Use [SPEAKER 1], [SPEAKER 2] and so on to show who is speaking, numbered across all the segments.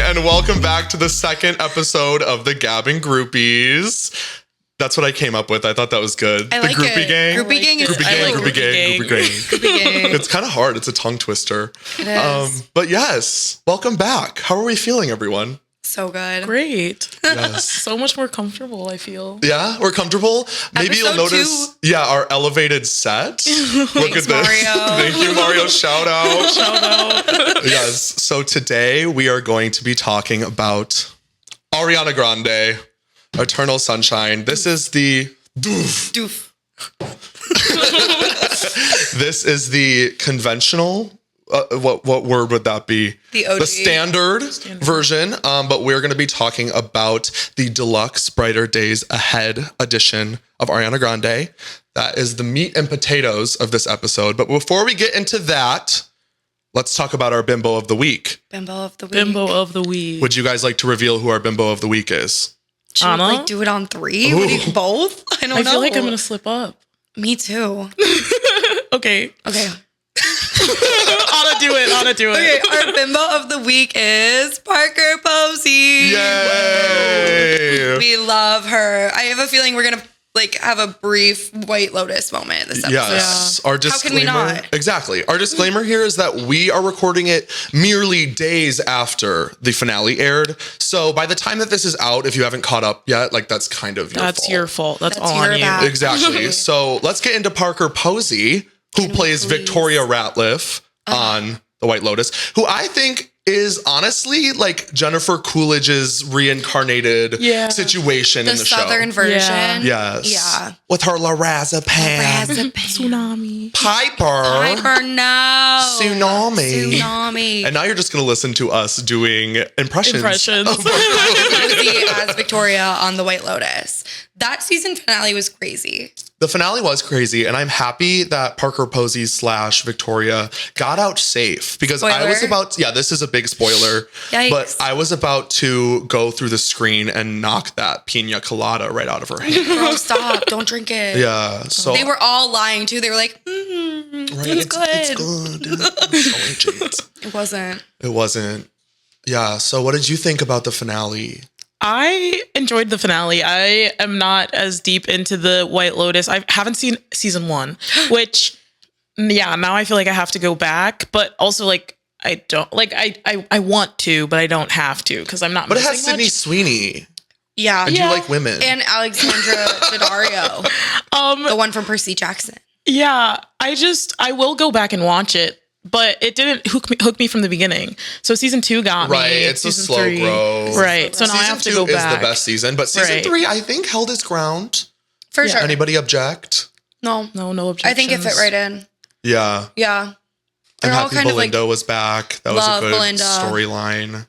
[SPEAKER 1] and welcome back to the second episode of the Gabbin Groupies. That's what I came up with. I thought that was good.
[SPEAKER 2] I like
[SPEAKER 1] the groupie
[SPEAKER 2] it.
[SPEAKER 1] gang.
[SPEAKER 2] Groupie gang is
[SPEAKER 1] Groupie gang. It's kind of hard. It's a tongue twister.
[SPEAKER 2] It is.
[SPEAKER 1] But yes, welcome back. How are we feeling, everyone?
[SPEAKER 2] So good.
[SPEAKER 3] Great.
[SPEAKER 1] Yes.
[SPEAKER 3] So much more comfortable, I feel.
[SPEAKER 1] Yeah, we're comfortable. Maybe you'll notice, our elevated set. Look at this.
[SPEAKER 2] Mario.
[SPEAKER 1] Thank you, Mario. Shout out.
[SPEAKER 3] Shout out.
[SPEAKER 1] Yes. So today we are going to be talking about Ariana Grande, Eternal Sunshine. This is the
[SPEAKER 2] Doof.
[SPEAKER 1] This is the conventional. What word would that be?
[SPEAKER 2] The OG.
[SPEAKER 1] The standard version. But we're going to be talking about the deluxe Brighter Days Ahead edition of Ariana Grande. That is the meat and potatoes of this episode. But before we get into that, let's talk about our bimbo of the week.
[SPEAKER 2] Bimbo of the week.
[SPEAKER 3] Bimbo of the week.
[SPEAKER 1] Would you guys like to reveal who our bimbo of the week is?
[SPEAKER 2] Should we
[SPEAKER 3] Anna?
[SPEAKER 2] like do it on three? Would you both? I don't know.
[SPEAKER 3] I feel like I'm going to slip up.
[SPEAKER 2] Me too.
[SPEAKER 3] Okay.
[SPEAKER 2] Okay.
[SPEAKER 3] Anna, do it.
[SPEAKER 2] Okay, our bimbo of the week is Parker Posey.
[SPEAKER 1] Yay!
[SPEAKER 2] We love her. I have a feeling we're going to have a brief White Lotus moment this episode.
[SPEAKER 1] Yes. Our disclaimer.
[SPEAKER 2] How can we not?
[SPEAKER 1] Exactly. Our disclaimer here is that we are recording it merely days after the finale aired. So by the time that this is out, if you haven't caught up yet, that's kind of your fault.
[SPEAKER 3] That's your fault. That's all
[SPEAKER 2] your
[SPEAKER 3] on you.
[SPEAKER 2] bad.
[SPEAKER 1] Exactly. So let's get into Parker Posey, who plays Victoria Ratliff on The White Lotus, who I think is honestly Jennifer Coolidge's reincarnated situation in the
[SPEAKER 2] Southern
[SPEAKER 1] show.
[SPEAKER 2] version.
[SPEAKER 1] Yes.
[SPEAKER 2] Yeah.
[SPEAKER 1] With her lorazepam.
[SPEAKER 3] Tsunami.
[SPEAKER 1] Piper,
[SPEAKER 2] no.
[SPEAKER 1] Tsunami. And now you're just going to listen to us doing impressions.
[SPEAKER 3] Impressions.
[SPEAKER 2] Posey as Victoria on The White Lotus. That season finale was crazy.
[SPEAKER 1] The finale was crazy, and I'm happy that Parker Posey / Victoria got out safe because I was about, this is a big spoiler,
[SPEAKER 2] Yikes.
[SPEAKER 1] but I was about to go through the screen and knock that pina colada right out of her hand.
[SPEAKER 2] Girl, stop. Don't drink it.
[SPEAKER 1] Yeah. So
[SPEAKER 2] they were all lying too. They were like, it's good.
[SPEAKER 1] It's good.
[SPEAKER 2] It wasn't.
[SPEAKER 1] It wasn't. Yeah. So what did you think about the finale?
[SPEAKER 3] I enjoyed the finale. I am not as deep into the White Lotus. I haven't seen season 1, which, now I feel like I have to go back. But also, I don't, I want to, but I don't have to because I'm not
[SPEAKER 1] But it
[SPEAKER 3] missing
[SPEAKER 1] has Sydney
[SPEAKER 3] much.
[SPEAKER 1] Sweeney.
[SPEAKER 2] Yeah.
[SPEAKER 1] And you like women.
[SPEAKER 2] And Alexandra Daddario. The one from Percy Jackson.
[SPEAKER 3] Yeah. I will go back and watch it. But it didn't hook me from the beginning. So season 2 got me.
[SPEAKER 1] Right, it's a slow
[SPEAKER 3] 3.
[SPEAKER 1] grow.
[SPEAKER 3] Right, so now I have to go back.
[SPEAKER 1] Season 2 is the best season, but season 3 I think held its ground.
[SPEAKER 2] For sure.
[SPEAKER 1] Anybody object?
[SPEAKER 2] No
[SPEAKER 3] objections.
[SPEAKER 2] I think it fit right in.
[SPEAKER 1] Yeah.
[SPEAKER 2] Yeah.
[SPEAKER 1] I'm
[SPEAKER 2] They're all
[SPEAKER 1] happy
[SPEAKER 2] kind
[SPEAKER 1] Belinda was back. That was a good
[SPEAKER 2] Belinda.
[SPEAKER 1] storyline.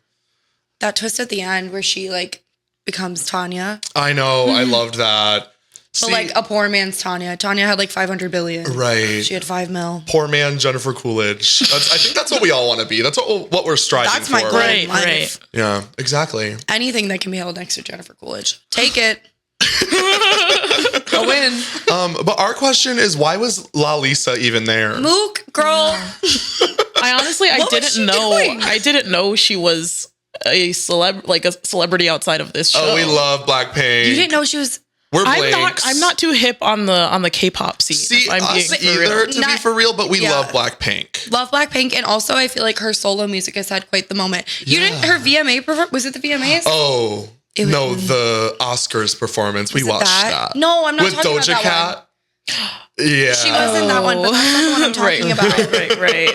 [SPEAKER 2] That twist at the end where she becomes Tanya.
[SPEAKER 1] I know. I loved that.
[SPEAKER 2] But a poor man's Tanya. Tanya had 500 billion.
[SPEAKER 1] Right.
[SPEAKER 2] She had 5 mil.
[SPEAKER 1] Poor man Jennifer Coolidge. I think that's what we all want to be. That's what we're striving for.
[SPEAKER 2] That's my goal in life.
[SPEAKER 3] Right.
[SPEAKER 1] Yeah, exactly.
[SPEAKER 2] Anything that can be held next to Jennifer Coolidge. Take it. Go in.
[SPEAKER 1] But our question is, why was La Lisa even there?
[SPEAKER 2] Mook, girl.
[SPEAKER 3] I honestly,
[SPEAKER 2] What was she doing?
[SPEAKER 3] I didn't know she was a celebrity outside of this show.
[SPEAKER 1] Oh, we love Blackpink.
[SPEAKER 2] You didn't know she was...
[SPEAKER 1] We're Blanks.
[SPEAKER 3] I'm not too hip on the K-pop scene.
[SPEAKER 1] See,
[SPEAKER 3] if I'm
[SPEAKER 1] us
[SPEAKER 3] being for real.
[SPEAKER 1] either, to be for real, but we love Blackpink.
[SPEAKER 2] Love Blackpink, and also I feel like her solo music has had quite the moment. You didn't... Her VMA performance... Was it the VMAs?
[SPEAKER 1] Oh, no, the Oscars performance. We watched that.
[SPEAKER 2] No, I'm not
[SPEAKER 1] with
[SPEAKER 2] talking
[SPEAKER 1] Doja
[SPEAKER 2] about that
[SPEAKER 1] Cat.
[SPEAKER 2] one.
[SPEAKER 1] Yeah.
[SPEAKER 2] She was in that one, but that's not the one I'm talking about.
[SPEAKER 3] Right.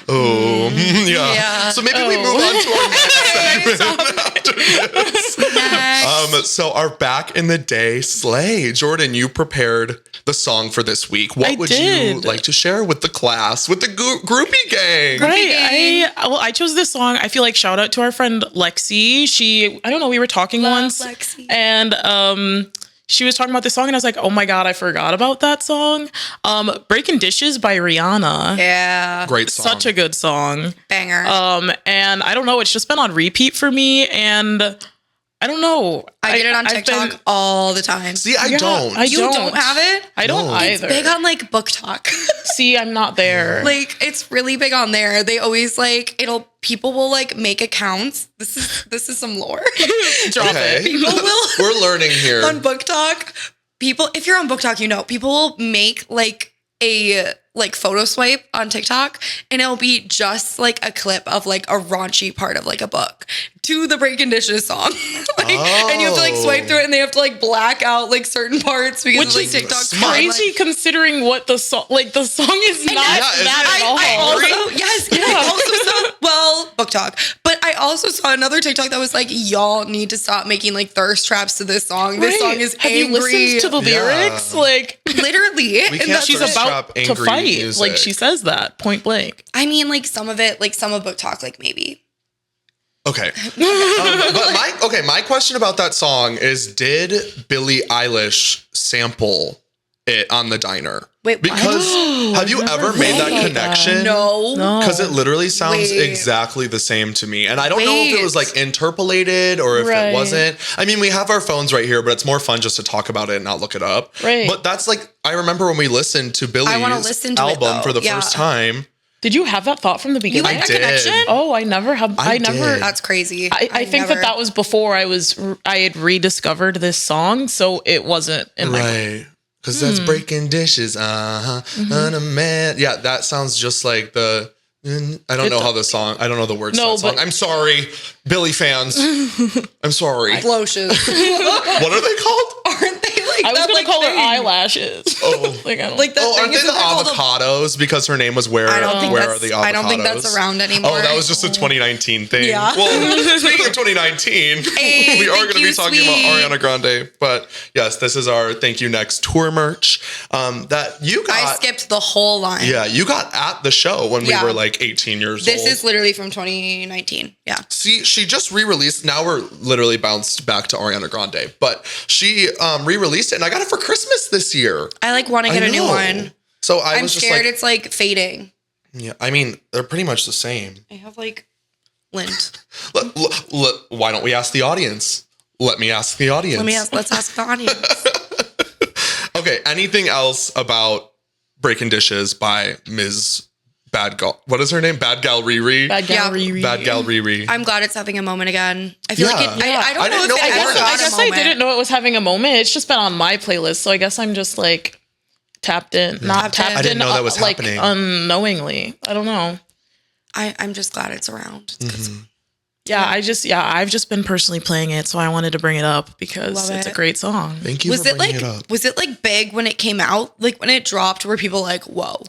[SPEAKER 1] Oh, yeah. So maybe we move on to our next segment after this.
[SPEAKER 2] Next.
[SPEAKER 1] So our back in the day slay. Jordan, you prepared the song for this week. What would you like to share with the class, with the groupie gang?
[SPEAKER 3] Right. I chose this song. I feel like shout out to our friend Lexi. I don't know, we were talking once.
[SPEAKER 2] Lexi.
[SPEAKER 3] And she was talking about this song and I was like, oh my God, I forgot about that song. Breaking Dishes by Rihanna.
[SPEAKER 2] Yeah.
[SPEAKER 1] Great song.
[SPEAKER 3] Such a good song.
[SPEAKER 2] Banger.
[SPEAKER 3] And I don't know, it's just been on repeat for me. And I don't know.
[SPEAKER 2] I get it on TikTok all the time.
[SPEAKER 1] See, I don't.
[SPEAKER 2] You don't have it?
[SPEAKER 3] I don't either.
[SPEAKER 2] It's big on like Book Talk.
[SPEAKER 3] See, I'm not there.
[SPEAKER 2] Like, it's really big on there. They always like people will like make accounts. This is some lore.
[SPEAKER 3] Drop it.
[SPEAKER 2] People will
[SPEAKER 1] We're learning here.
[SPEAKER 2] on Book Talk. People, if you're on Book Talk, people will make like a like photo swipe on TikTok, and it'll be just like a clip of like a raunchy part of like a book to the Breaking Dishes song. And you have to like swipe through it, and they have to like black out like certain parts because like TikTok's
[SPEAKER 3] crazy considering what the song the song is not that at all.
[SPEAKER 2] I also saw Book Talk, but I also saw another TikTok that was like, y'all need to stop making like thirst traps to this song. This song is
[SPEAKER 3] Have
[SPEAKER 2] angry.
[SPEAKER 3] you listened to the lyrics? Like
[SPEAKER 2] literally,
[SPEAKER 1] We
[SPEAKER 2] and
[SPEAKER 1] can't
[SPEAKER 3] she's
[SPEAKER 1] thirst
[SPEAKER 3] about
[SPEAKER 1] trap
[SPEAKER 3] to
[SPEAKER 1] angry
[SPEAKER 3] fight.
[SPEAKER 1] music.
[SPEAKER 3] Like she says that point blank.
[SPEAKER 2] I mean, like some of it, like some of Book Talk, like maybe.
[SPEAKER 1] Okay. But my question about that song is, did Billie Eilish sample it on the diner?
[SPEAKER 2] Wait,
[SPEAKER 1] because have you ever made that connection?
[SPEAKER 2] No.
[SPEAKER 1] Because it literally sounds
[SPEAKER 2] Wait.
[SPEAKER 1] exactly the same to me. And I don't know if it was like interpolated or if it wasn't. I mean, we have our phones right here, but it's more fun just to talk about it and not look it up.
[SPEAKER 3] Right.
[SPEAKER 1] But that's like, I remember when we listened to Billie's album for the first time.
[SPEAKER 3] Did you have that thought from the beginning?
[SPEAKER 1] I did.
[SPEAKER 2] Connection?
[SPEAKER 3] Oh, I never have. I never.
[SPEAKER 1] did.
[SPEAKER 2] That's crazy.
[SPEAKER 3] I think that was before I had rediscovered this song, so it wasn't in my.
[SPEAKER 1] Right. Because that's breaking dishes. On a man. Yeah, that sounds just like the. I don't know how the song. I don't know the words to that song. I'm sorry, Billie fans. I'm sorry.
[SPEAKER 2] Floshes.
[SPEAKER 1] What are they called?
[SPEAKER 2] Aren't they like
[SPEAKER 3] I was
[SPEAKER 2] that,
[SPEAKER 3] gonna
[SPEAKER 2] like,
[SPEAKER 3] call her
[SPEAKER 2] thing?
[SPEAKER 3] eyelashes.
[SPEAKER 1] Oh,
[SPEAKER 3] like I don't.
[SPEAKER 2] Like that
[SPEAKER 1] oh,
[SPEAKER 2] thing
[SPEAKER 1] aren't they
[SPEAKER 2] is
[SPEAKER 1] the
[SPEAKER 2] called
[SPEAKER 1] avocados? Because her name was Where?
[SPEAKER 2] I don't think
[SPEAKER 1] Where
[SPEAKER 2] that's.
[SPEAKER 1] are the avocados?
[SPEAKER 2] I don't think that's around anymore.
[SPEAKER 1] Oh, that was just a 2019 thing.
[SPEAKER 2] Yeah.
[SPEAKER 1] Well, speaking of 2019,
[SPEAKER 2] Hey,
[SPEAKER 1] we are going to be
[SPEAKER 2] you,
[SPEAKER 1] talking
[SPEAKER 2] sweet.
[SPEAKER 1] about Ariana Grande. But yes, this is our Thank You Next tour merch that you got.
[SPEAKER 2] I skipped the whole line.
[SPEAKER 1] Yeah, you got at the show when we were like 18 years old.
[SPEAKER 2] This is literally from 2019. Yeah.
[SPEAKER 1] See, she just re-released. Now we're literally bounced back to Ariana Grande, but she re-released it, and I got it for Christmas this year.
[SPEAKER 2] I like want to get a new one.
[SPEAKER 1] So I'm
[SPEAKER 2] just
[SPEAKER 1] scared
[SPEAKER 2] scared it's like fading.
[SPEAKER 1] Yeah, I mean they're pretty much the same.
[SPEAKER 2] I have like lint.
[SPEAKER 1] Why don't we ask the audience? Let me ask the audience.
[SPEAKER 2] Let's ask the audience.
[SPEAKER 1] Okay. Anything else about Breaking Dishes by Ms. Bad Gal? What is her name? Bad Gal Riri.
[SPEAKER 3] Bad Gal
[SPEAKER 2] Yeah.
[SPEAKER 3] Riri.
[SPEAKER 1] Bad Gal Riri.
[SPEAKER 2] I'm glad it's having a moment again. I feel like it.
[SPEAKER 1] Yeah.
[SPEAKER 2] I don't
[SPEAKER 1] I
[SPEAKER 2] know
[SPEAKER 1] didn't
[SPEAKER 2] if
[SPEAKER 1] know
[SPEAKER 2] it
[SPEAKER 1] it
[SPEAKER 2] ever
[SPEAKER 1] was.
[SPEAKER 2] got
[SPEAKER 3] I
[SPEAKER 2] a
[SPEAKER 3] guess I
[SPEAKER 2] moment.
[SPEAKER 3] didn't know it was having a moment. It's just been on my playlist, so I guess I'm just like tapped in, not tapped in.
[SPEAKER 1] I didn't know that was
[SPEAKER 3] like
[SPEAKER 1] happening.
[SPEAKER 3] unknowingly. I don't know.
[SPEAKER 2] I'm just glad it's around.
[SPEAKER 3] Yeah, I've just been personally playing it, so I wanted to bring it up because
[SPEAKER 2] Love
[SPEAKER 3] it's a
[SPEAKER 2] it.
[SPEAKER 3] great song.
[SPEAKER 1] Thank you
[SPEAKER 2] Was
[SPEAKER 1] for
[SPEAKER 2] it
[SPEAKER 1] bringing
[SPEAKER 2] like
[SPEAKER 1] it up.
[SPEAKER 2] was it like big when it came out? Like when it dropped, were people like, "Whoa"?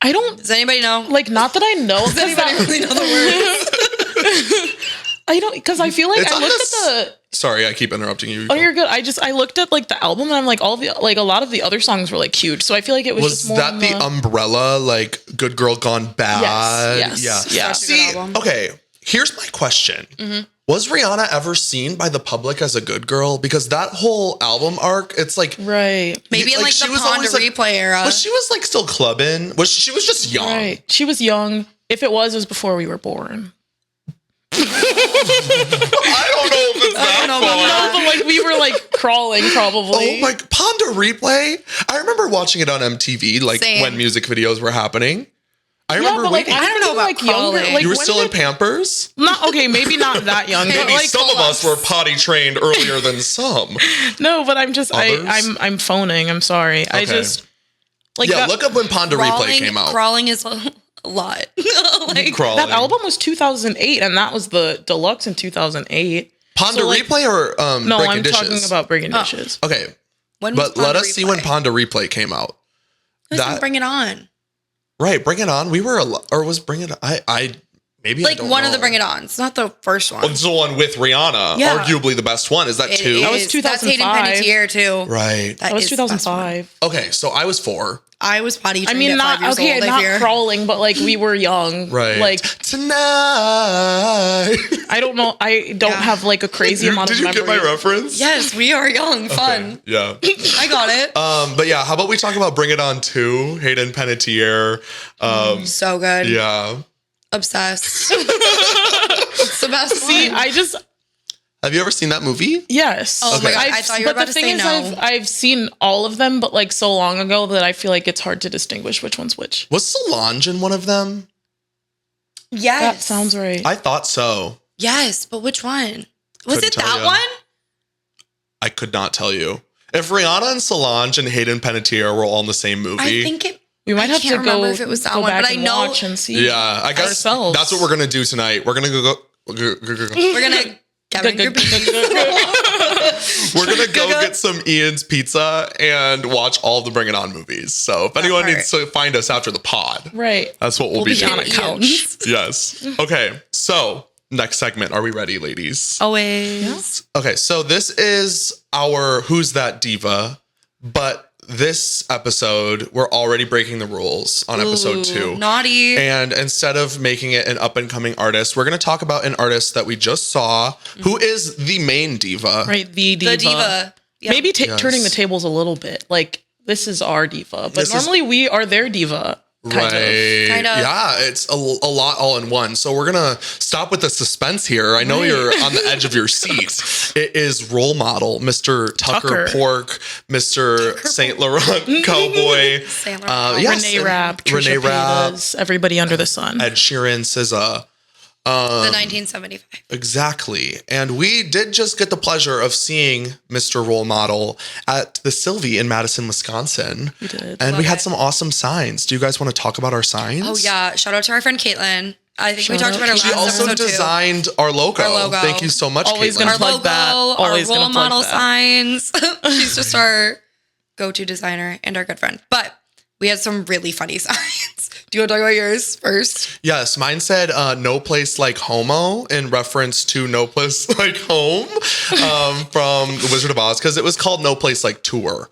[SPEAKER 3] I don't
[SPEAKER 2] Does anybody know?
[SPEAKER 3] like, not that I know.
[SPEAKER 2] Does anybody really know the words?
[SPEAKER 3] I don't, because I feel like
[SPEAKER 1] It's
[SPEAKER 3] I
[SPEAKER 1] on
[SPEAKER 3] looked
[SPEAKER 1] this-
[SPEAKER 3] at the.
[SPEAKER 1] Sorry, I keep interrupting you.
[SPEAKER 3] Oh, you're good. I looked at like the album and I'm like, all the like a lot of the other songs were like huge. So I feel like it was
[SPEAKER 1] Was
[SPEAKER 3] just more
[SPEAKER 1] that
[SPEAKER 3] on
[SPEAKER 1] the umbrella, like Good Girl Gone Bad?
[SPEAKER 3] Yes, yeah.
[SPEAKER 2] Such a good
[SPEAKER 1] See,
[SPEAKER 2] album.
[SPEAKER 1] okay, here's my question. Was Rihanna ever seen by the public as a good girl? Because that whole album arc, it's like...
[SPEAKER 3] Right.
[SPEAKER 2] Maybe in like
[SPEAKER 1] she
[SPEAKER 2] the
[SPEAKER 1] was
[SPEAKER 2] Pond
[SPEAKER 1] always,
[SPEAKER 2] to
[SPEAKER 1] like-
[SPEAKER 2] Replay era.
[SPEAKER 1] But she was like still clubbing. She was just young.
[SPEAKER 3] Right. She was young. If it was before we were born.
[SPEAKER 1] I don't know if it's that
[SPEAKER 2] don't know about
[SPEAKER 1] far.
[SPEAKER 2] that.
[SPEAKER 3] No, but like we were like crawling probably.
[SPEAKER 1] Oh my, Pond to Replay. I remember watching it on MTV, like
[SPEAKER 2] Same.
[SPEAKER 1] when music videos were happening. I
[SPEAKER 3] Yeah,
[SPEAKER 1] remember
[SPEAKER 3] but like
[SPEAKER 1] waiting.
[SPEAKER 2] I don't know about
[SPEAKER 3] like younger.
[SPEAKER 2] crawling.
[SPEAKER 3] Like
[SPEAKER 1] You were
[SPEAKER 3] when
[SPEAKER 1] still in
[SPEAKER 3] did-
[SPEAKER 1] Pampers?
[SPEAKER 3] Not okay, maybe not that young. but
[SPEAKER 1] Maybe
[SPEAKER 3] like
[SPEAKER 1] some of us were potty trained earlier than some.
[SPEAKER 3] no, but I'm just
[SPEAKER 1] Others?
[SPEAKER 3] I'm phoning. I'm sorry. I
[SPEAKER 1] Okay.
[SPEAKER 3] just like
[SPEAKER 1] Yeah,
[SPEAKER 3] that,
[SPEAKER 1] look up when Pond to Replay came out.
[SPEAKER 2] Crawling is a lot. Like
[SPEAKER 1] Crawling.
[SPEAKER 3] that album was 2008 and that was the deluxe in 2008.
[SPEAKER 1] Pond
[SPEAKER 3] so,
[SPEAKER 1] to
[SPEAKER 3] like-
[SPEAKER 1] Replay or
[SPEAKER 3] No,
[SPEAKER 1] Breaking
[SPEAKER 3] I'm
[SPEAKER 1] Dishes?
[SPEAKER 3] talking about Breaking Dishes.
[SPEAKER 1] Okay,
[SPEAKER 2] when was
[SPEAKER 1] but
[SPEAKER 2] Pond
[SPEAKER 1] let
[SPEAKER 2] to
[SPEAKER 1] us see when
[SPEAKER 2] Replay?
[SPEAKER 1] Pond to Replay came out.
[SPEAKER 2] Listen, Bring It On.
[SPEAKER 1] Right, Bring It On. We were or was Bring It On? I maybe I
[SPEAKER 2] Like
[SPEAKER 1] don't
[SPEAKER 2] one of
[SPEAKER 1] know.
[SPEAKER 2] the Bring It Ons, not the first one.
[SPEAKER 1] It's the one with Rihanna.
[SPEAKER 2] Yeah.
[SPEAKER 1] Arguably the best one. Is that
[SPEAKER 2] It
[SPEAKER 1] two?
[SPEAKER 3] That was
[SPEAKER 2] is. That's Hayden
[SPEAKER 3] 2005.
[SPEAKER 2] Panettiere too.
[SPEAKER 1] Right.
[SPEAKER 3] That was
[SPEAKER 2] is the best one.
[SPEAKER 3] 2005.
[SPEAKER 1] Okay, so I was 4.
[SPEAKER 2] I was potty trained
[SPEAKER 3] I mean,
[SPEAKER 2] at
[SPEAKER 3] not
[SPEAKER 2] 5 years
[SPEAKER 3] okay,
[SPEAKER 2] old. I
[SPEAKER 3] not
[SPEAKER 2] fear.
[SPEAKER 3] crawling, but like we were young.
[SPEAKER 1] Right.
[SPEAKER 3] Like
[SPEAKER 1] tonight.
[SPEAKER 3] I don't know. I don't
[SPEAKER 2] Yeah.
[SPEAKER 3] have like a crazy amount
[SPEAKER 1] Did
[SPEAKER 3] of
[SPEAKER 1] you get
[SPEAKER 3] memory.
[SPEAKER 1] my reference?
[SPEAKER 2] Yes, we are young, fun.
[SPEAKER 1] Yeah.
[SPEAKER 2] I got it.
[SPEAKER 1] But yeah, how about we talk about Bring It On 2, Hayden Panettiere.
[SPEAKER 2] So good.
[SPEAKER 1] Yeah.
[SPEAKER 2] Obsessed. It's the best
[SPEAKER 3] See,
[SPEAKER 2] one.
[SPEAKER 1] Have you ever seen that movie?
[SPEAKER 3] Yes.
[SPEAKER 2] Oh my God, I thought you were about to say no.
[SPEAKER 3] I've seen all of them, but like so long ago that I feel like it's hard to distinguish which one's which.
[SPEAKER 1] Was Solange in one of them?
[SPEAKER 2] Yes.
[SPEAKER 3] That sounds right.
[SPEAKER 1] I thought so.
[SPEAKER 2] Yes, but which one? Was
[SPEAKER 1] Couldn't
[SPEAKER 2] it
[SPEAKER 1] tell
[SPEAKER 2] that
[SPEAKER 1] ya.
[SPEAKER 2] one?
[SPEAKER 1] I could not tell you. If Rihanna and Solange and Hayden Panettiere were all in the same movie.
[SPEAKER 2] I think it.
[SPEAKER 3] We might have to
[SPEAKER 2] can't remember
[SPEAKER 3] go,
[SPEAKER 2] if it was that
[SPEAKER 3] go
[SPEAKER 2] one,
[SPEAKER 3] back
[SPEAKER 2] but I
[SPEAKER 3] and
[SPEAKER 2] know-
[SPEAKER 3] watch and see.
[SPEAKER 1] Yeah, I guess
[SPEAKER 3] ourselves.
[SPEAKER 1] that's what we're going to do tonight. We're going to go.
[SPEAKER 2] We're gonna Gabbin Groupies.
[SPEAKER 1] We're going to go get some Ian's Pizza and watch all the Bring It On movies. So if anyone
[SPEAKER 2] part.
[SPEAKER 1] needs to find us after the pod,
[SPEAKER 3] Right.
[SPEAKER 1] that's what we'll be
[SPEAKER 3] on
[SPEAKER 1] doing.
[SPEAKER 3] a couch.
[SPEAKER 1] Yes. Okay. So next segment. Are we ready, ladies?
[SPEAKER 2] Always.
[SPEAKER 1] Okay. So this is our Who's That Diva? But this episode, we're already breaking the rules on episode 2.
[SPEAKER 2] Naughty.
[SPEAKER 1] And instead of making it an up and coming artist, we're going to talk about an artist that we just saw who is the main diva.
[SPEAKER 3] Right. The diva.
[SPEAKER 2] The diva. Yeah.
[SPEAKER 3] Maybe
[SPEAKER 1] Yes.
[SPEAKER 3] turning the tables a little bit. Like, this is our diva. But
[SPEAKER 1] This is-
[SPEAKER 3] normally we are their diva. Kind of.
[SPEAKER 2] Kind of.
[SPEAKER 1] Yeah, it's a lot all in one. So we're going to stop with the suspense here. I know you're on the edge of your seat. It is role model, Mr. Tucker Pork, Mr. Saint Laurent Cowboy.
[SPEAKER 2] Saint Laurent.
[SPEAKER 1] Yes,
[SPEAKER 3] Renee
[SPEAKER 1] and
[SPEAKER 3] Rapp,
[SPEAKER 1] Renee
[SPEAKER 3] Trisha
[SPEAKER 1] Rapp,
[SPEAKER 3] Paytas, everybody under the sun.
[SPEAKER 1] Ed Sheeran, SZA.
[SPEAKER 2] The 1975.
[SPEAKER 1] Exactly. And we did just get the pleasure of seeing Mr. Role Model at the Sylvie in Madison, Wisconsin.
[SPEAKER 3] We did.
[SPEAKER 1] And
[SPEAKER 2] Love
[SPEAKER 1] we had
[SPEAKER 2] it.
[SPEAKER 1] some awesome signs. Do you guys want to talk about our signs?
[SPEAKER 2] Oh yeah! Shout out to our friend Caitlin. I think we
[SPEAKER 3] Shout
[SPEAKER 2] talked
[SPEAKER 3] out
[SPEAKER 2] about her
[SPEAKER 3] to
[SPEAKER 2] last
[SPEAKER 1] She also
[SPEAKER 2] episode
[SPEAKER 1] designed our logo.
[SPEAKER 2] Our logo.
[SPEAKER 1] Thank you so much,
[SPEAKER 3] Always
[SPEAKER 1] Caitlin.
[SPEAKER 3] gonna
[SPEAKER 2] Our
[SPEAKER 3] plug
[SPEAKER 2] logo,
[SPEAKER 3] that.
[SPEAKER 2] our
[SPEAKER 3] Always gonna
[SPEAKER 2] role
[SPEAKER 3] plug
[SPEAKER 2] model
[SPEAKER 3] that.
[SPEAKER 2] signs. She's just our go-to designer and our good friend. But we had some really funny signs. Do you want to talk about yours first?
[SPEAKER 1] Yes, mine said no place like homo in reference to No Place Like Home from The Wizard of Oz, because it was called No Place Like Tour.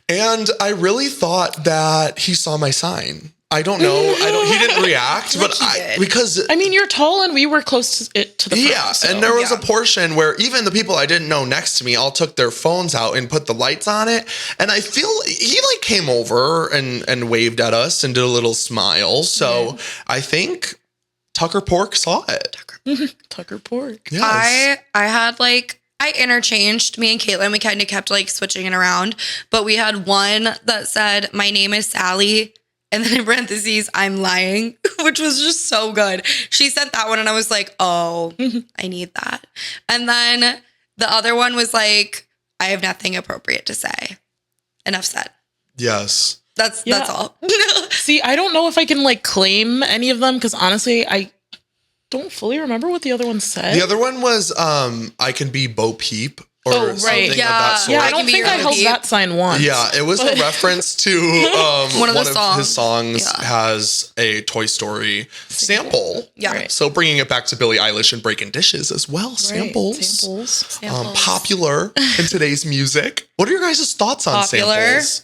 [SPEAKER 1] And I really thought that he saw my sign. I don't know. He didn't react, but
[SPEAKER 2] he did.
[SPEAKER 1] because
[SPEAKER 3] I mean, you're tall and we were close to it to the front.
[SPEAKER 1] yeah,
[SPEAKER 3] so.
[SPEAKER 1] and there was
[SPEAKER 2] Yeah.
[SPEAKER 1] a portion where even the people I didn't know next to me all took their phones out and put the lights on it. And I feel he like came over and waved at us and did a little smile. So I think Tucker Pork saw it.
[SPEAKER 3] Tucker Pork.
[SPEAKER 1] Yes.
[SPEAKER 2] I had like I interchanged me and Caitlin. We kind of kept like switching it around, but we had one that said, "My name is Sally." And then in parentheses, "I'm lying," which was just so good. She sent that one and I was like, oh, I need that. And then the other one was like, "I have nothing appropriate to say." Enough said.
[SPEAKER 1] Yes.
[SPEAKER 2] That's all.
[SPEAKER 3] See, I don't know if I can like claim any of them because honestly, I don't fully remember what the other one said.
[SPEAKER 1] The other one was I can be Bo Peep or
[SPEAKER 3] Oh, right.
[SPEAKER 1] something of
[SPEAKER 2] Yeah.
[SPEAKER 1] that sort.
[SPEAKER 3] yeah,
[SPEAKER 2] I
[SPEAKER 3] I
[SPEAKER 2] can
[SPEAKER 3] don't
[SPEAKER 2] be
[SPEAKER 3] think
[SPEAKER 2] your
[SPEAKER 3] I held
[SPEAKER 2] Peep.
[SPEAKER 3] that sign once.
[SPEAKER 1] Yeah, it was a reference to one
[SPEAKER 2] of
[SPEAKER 1] of,
[SPEAKER 2] the
[SPEAKER 1] his songs
[SPEAKER 2] Yeah.
[SPEAKER 1] has a Toy Story sample.
[SPEAKER 2] Yeah.
[SPEAKER 3] Right.
[SPEAKER 1] So bringing it back to Billie Eilish and Breaking Dishes as well.
[SPEAKER 3] Right,
[SPEAKER 1] Samples.
[SPEAKER 3] Samples.
[SPEAKER 2] Samples.
[SPEAKER 1] Popular in today's music. What are your guys' thoughts on
[SPEAKER 2] Popular.
[SPEAKER 1] samples?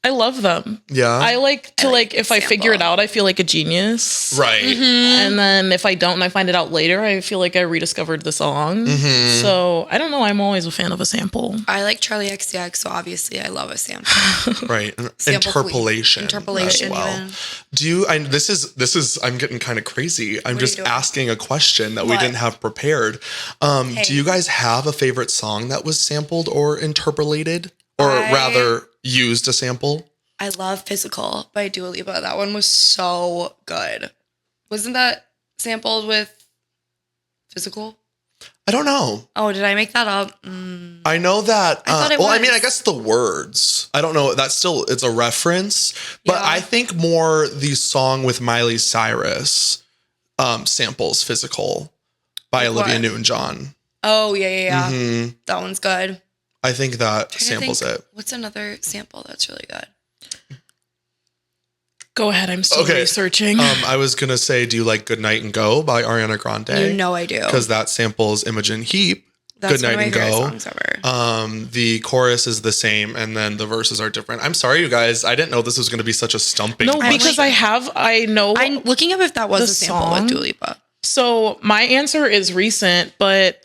[SPEAKER 3] I love them.
[SPEAKER 1] Yeah.
[SPEAKER 3] I like to like if I figure it
[SPEAKER 2] sample.
[SPEAKER 3] out, I feel like a genius.
[SPEAKER 1] right.
[SPEAKER 3] And then if I don't and I find it out later, I feel like I rediscovered the song. So I don't know. I'm always a fan of a sample.
[SPEAKER 2] I like Charlie XCX, so obviously I love a sample.
[SPEAKER 1] Right.
[SPEAKER 2] Sample queen.
[SPEAKER 1] Interpolation.
[SPEAKER 2] Interpolation,
[SPEAKER 1] as well.
[SPEAKER 2] even.
[SPEAKER 1] Do you this is I'm getting kind of crazy. I'm
[SPEAKER 2] are
[SPEAKER 1] just
[SPEAKER 2] you doing?
[SPEAKER 1] asking a question that we
[SPEAKER 2] What?
[SPEAKER 1] didn't have prepared. Do you guys have a favorite song that was sampled or interpolated? Or rather used a sample?
[SPEAKER 2] I love Physical by Dua Lipa. That one was so good. Wasn't that sampled with Physical?
[SPEAKER 1] I don't know.
[SPEAKER 2] Oh, did I make that up?
[SPEAKER 1] I know that.
[SPEAKER 2] I thought it
[SPEAKER 1] well, I
[SPEAKER 2] was.
[SPEAKER 1] mean, I guess the words. I don't know. That's still it's a reference, but
[SPEAKER 2] Yeah.
[SPEAKER 1] I think more the song with Miley Cyrus samples "Physical" by
[SPEAKER 2] Like
[SPEAKER 1] Olivia
[SPEAKER 2] what?
[SPEAKER 1] Newton-John.
[SPEAKER 2] Oh, yeah.
[SPEAKER 1] Mhm.
[SPEAKER 2] That one's good.
[SPEAKER 1] I think that
[SPEAKER 2] Trying to
[SPEAKER 1] samples
[SPEAKER 2] think,
[SPEAKER 1] it.
[SPEAKER 2] What's another sample that's really good?
[SPEAKER 3] Go ahead. I'm still
[SPEAKER 1] Okay.
[SPEAKER 3] researching.
[SPEAKER 1] I was gonna say, do you like "Good Night and Go" by Ariana Grande?
[SPEAKER 2] You know I do.
[SPEAKER 1] because that samples Imogen Heap.
[SPEAKER 2] That's
[SPEAKER 1] Good Night
[SPEAKER 2] one of my
[SPEAKER 1] and
[SPEAKER 2] favorite
[SPEAKER 1] Go.
[SPEAKER 2] songs ever.
[SPEAKER 1] The chorus is the same, and then the verses are different. I'm sorry, you guys. I didn't know this was going to be such a stumping.
[SPEAKER 3] no,
[SPEAKER 1] question.
[SPEAKER 3] because I know.
[SPEAKER 2] I'm looking up if that was
[SPEAKER 3] the
[SPEAKER 2] a sample
[SPEAKER 3] song?
[SPEAKER 2] with Dua Lipa.
[SPEAKER 3] So my answer is recent, but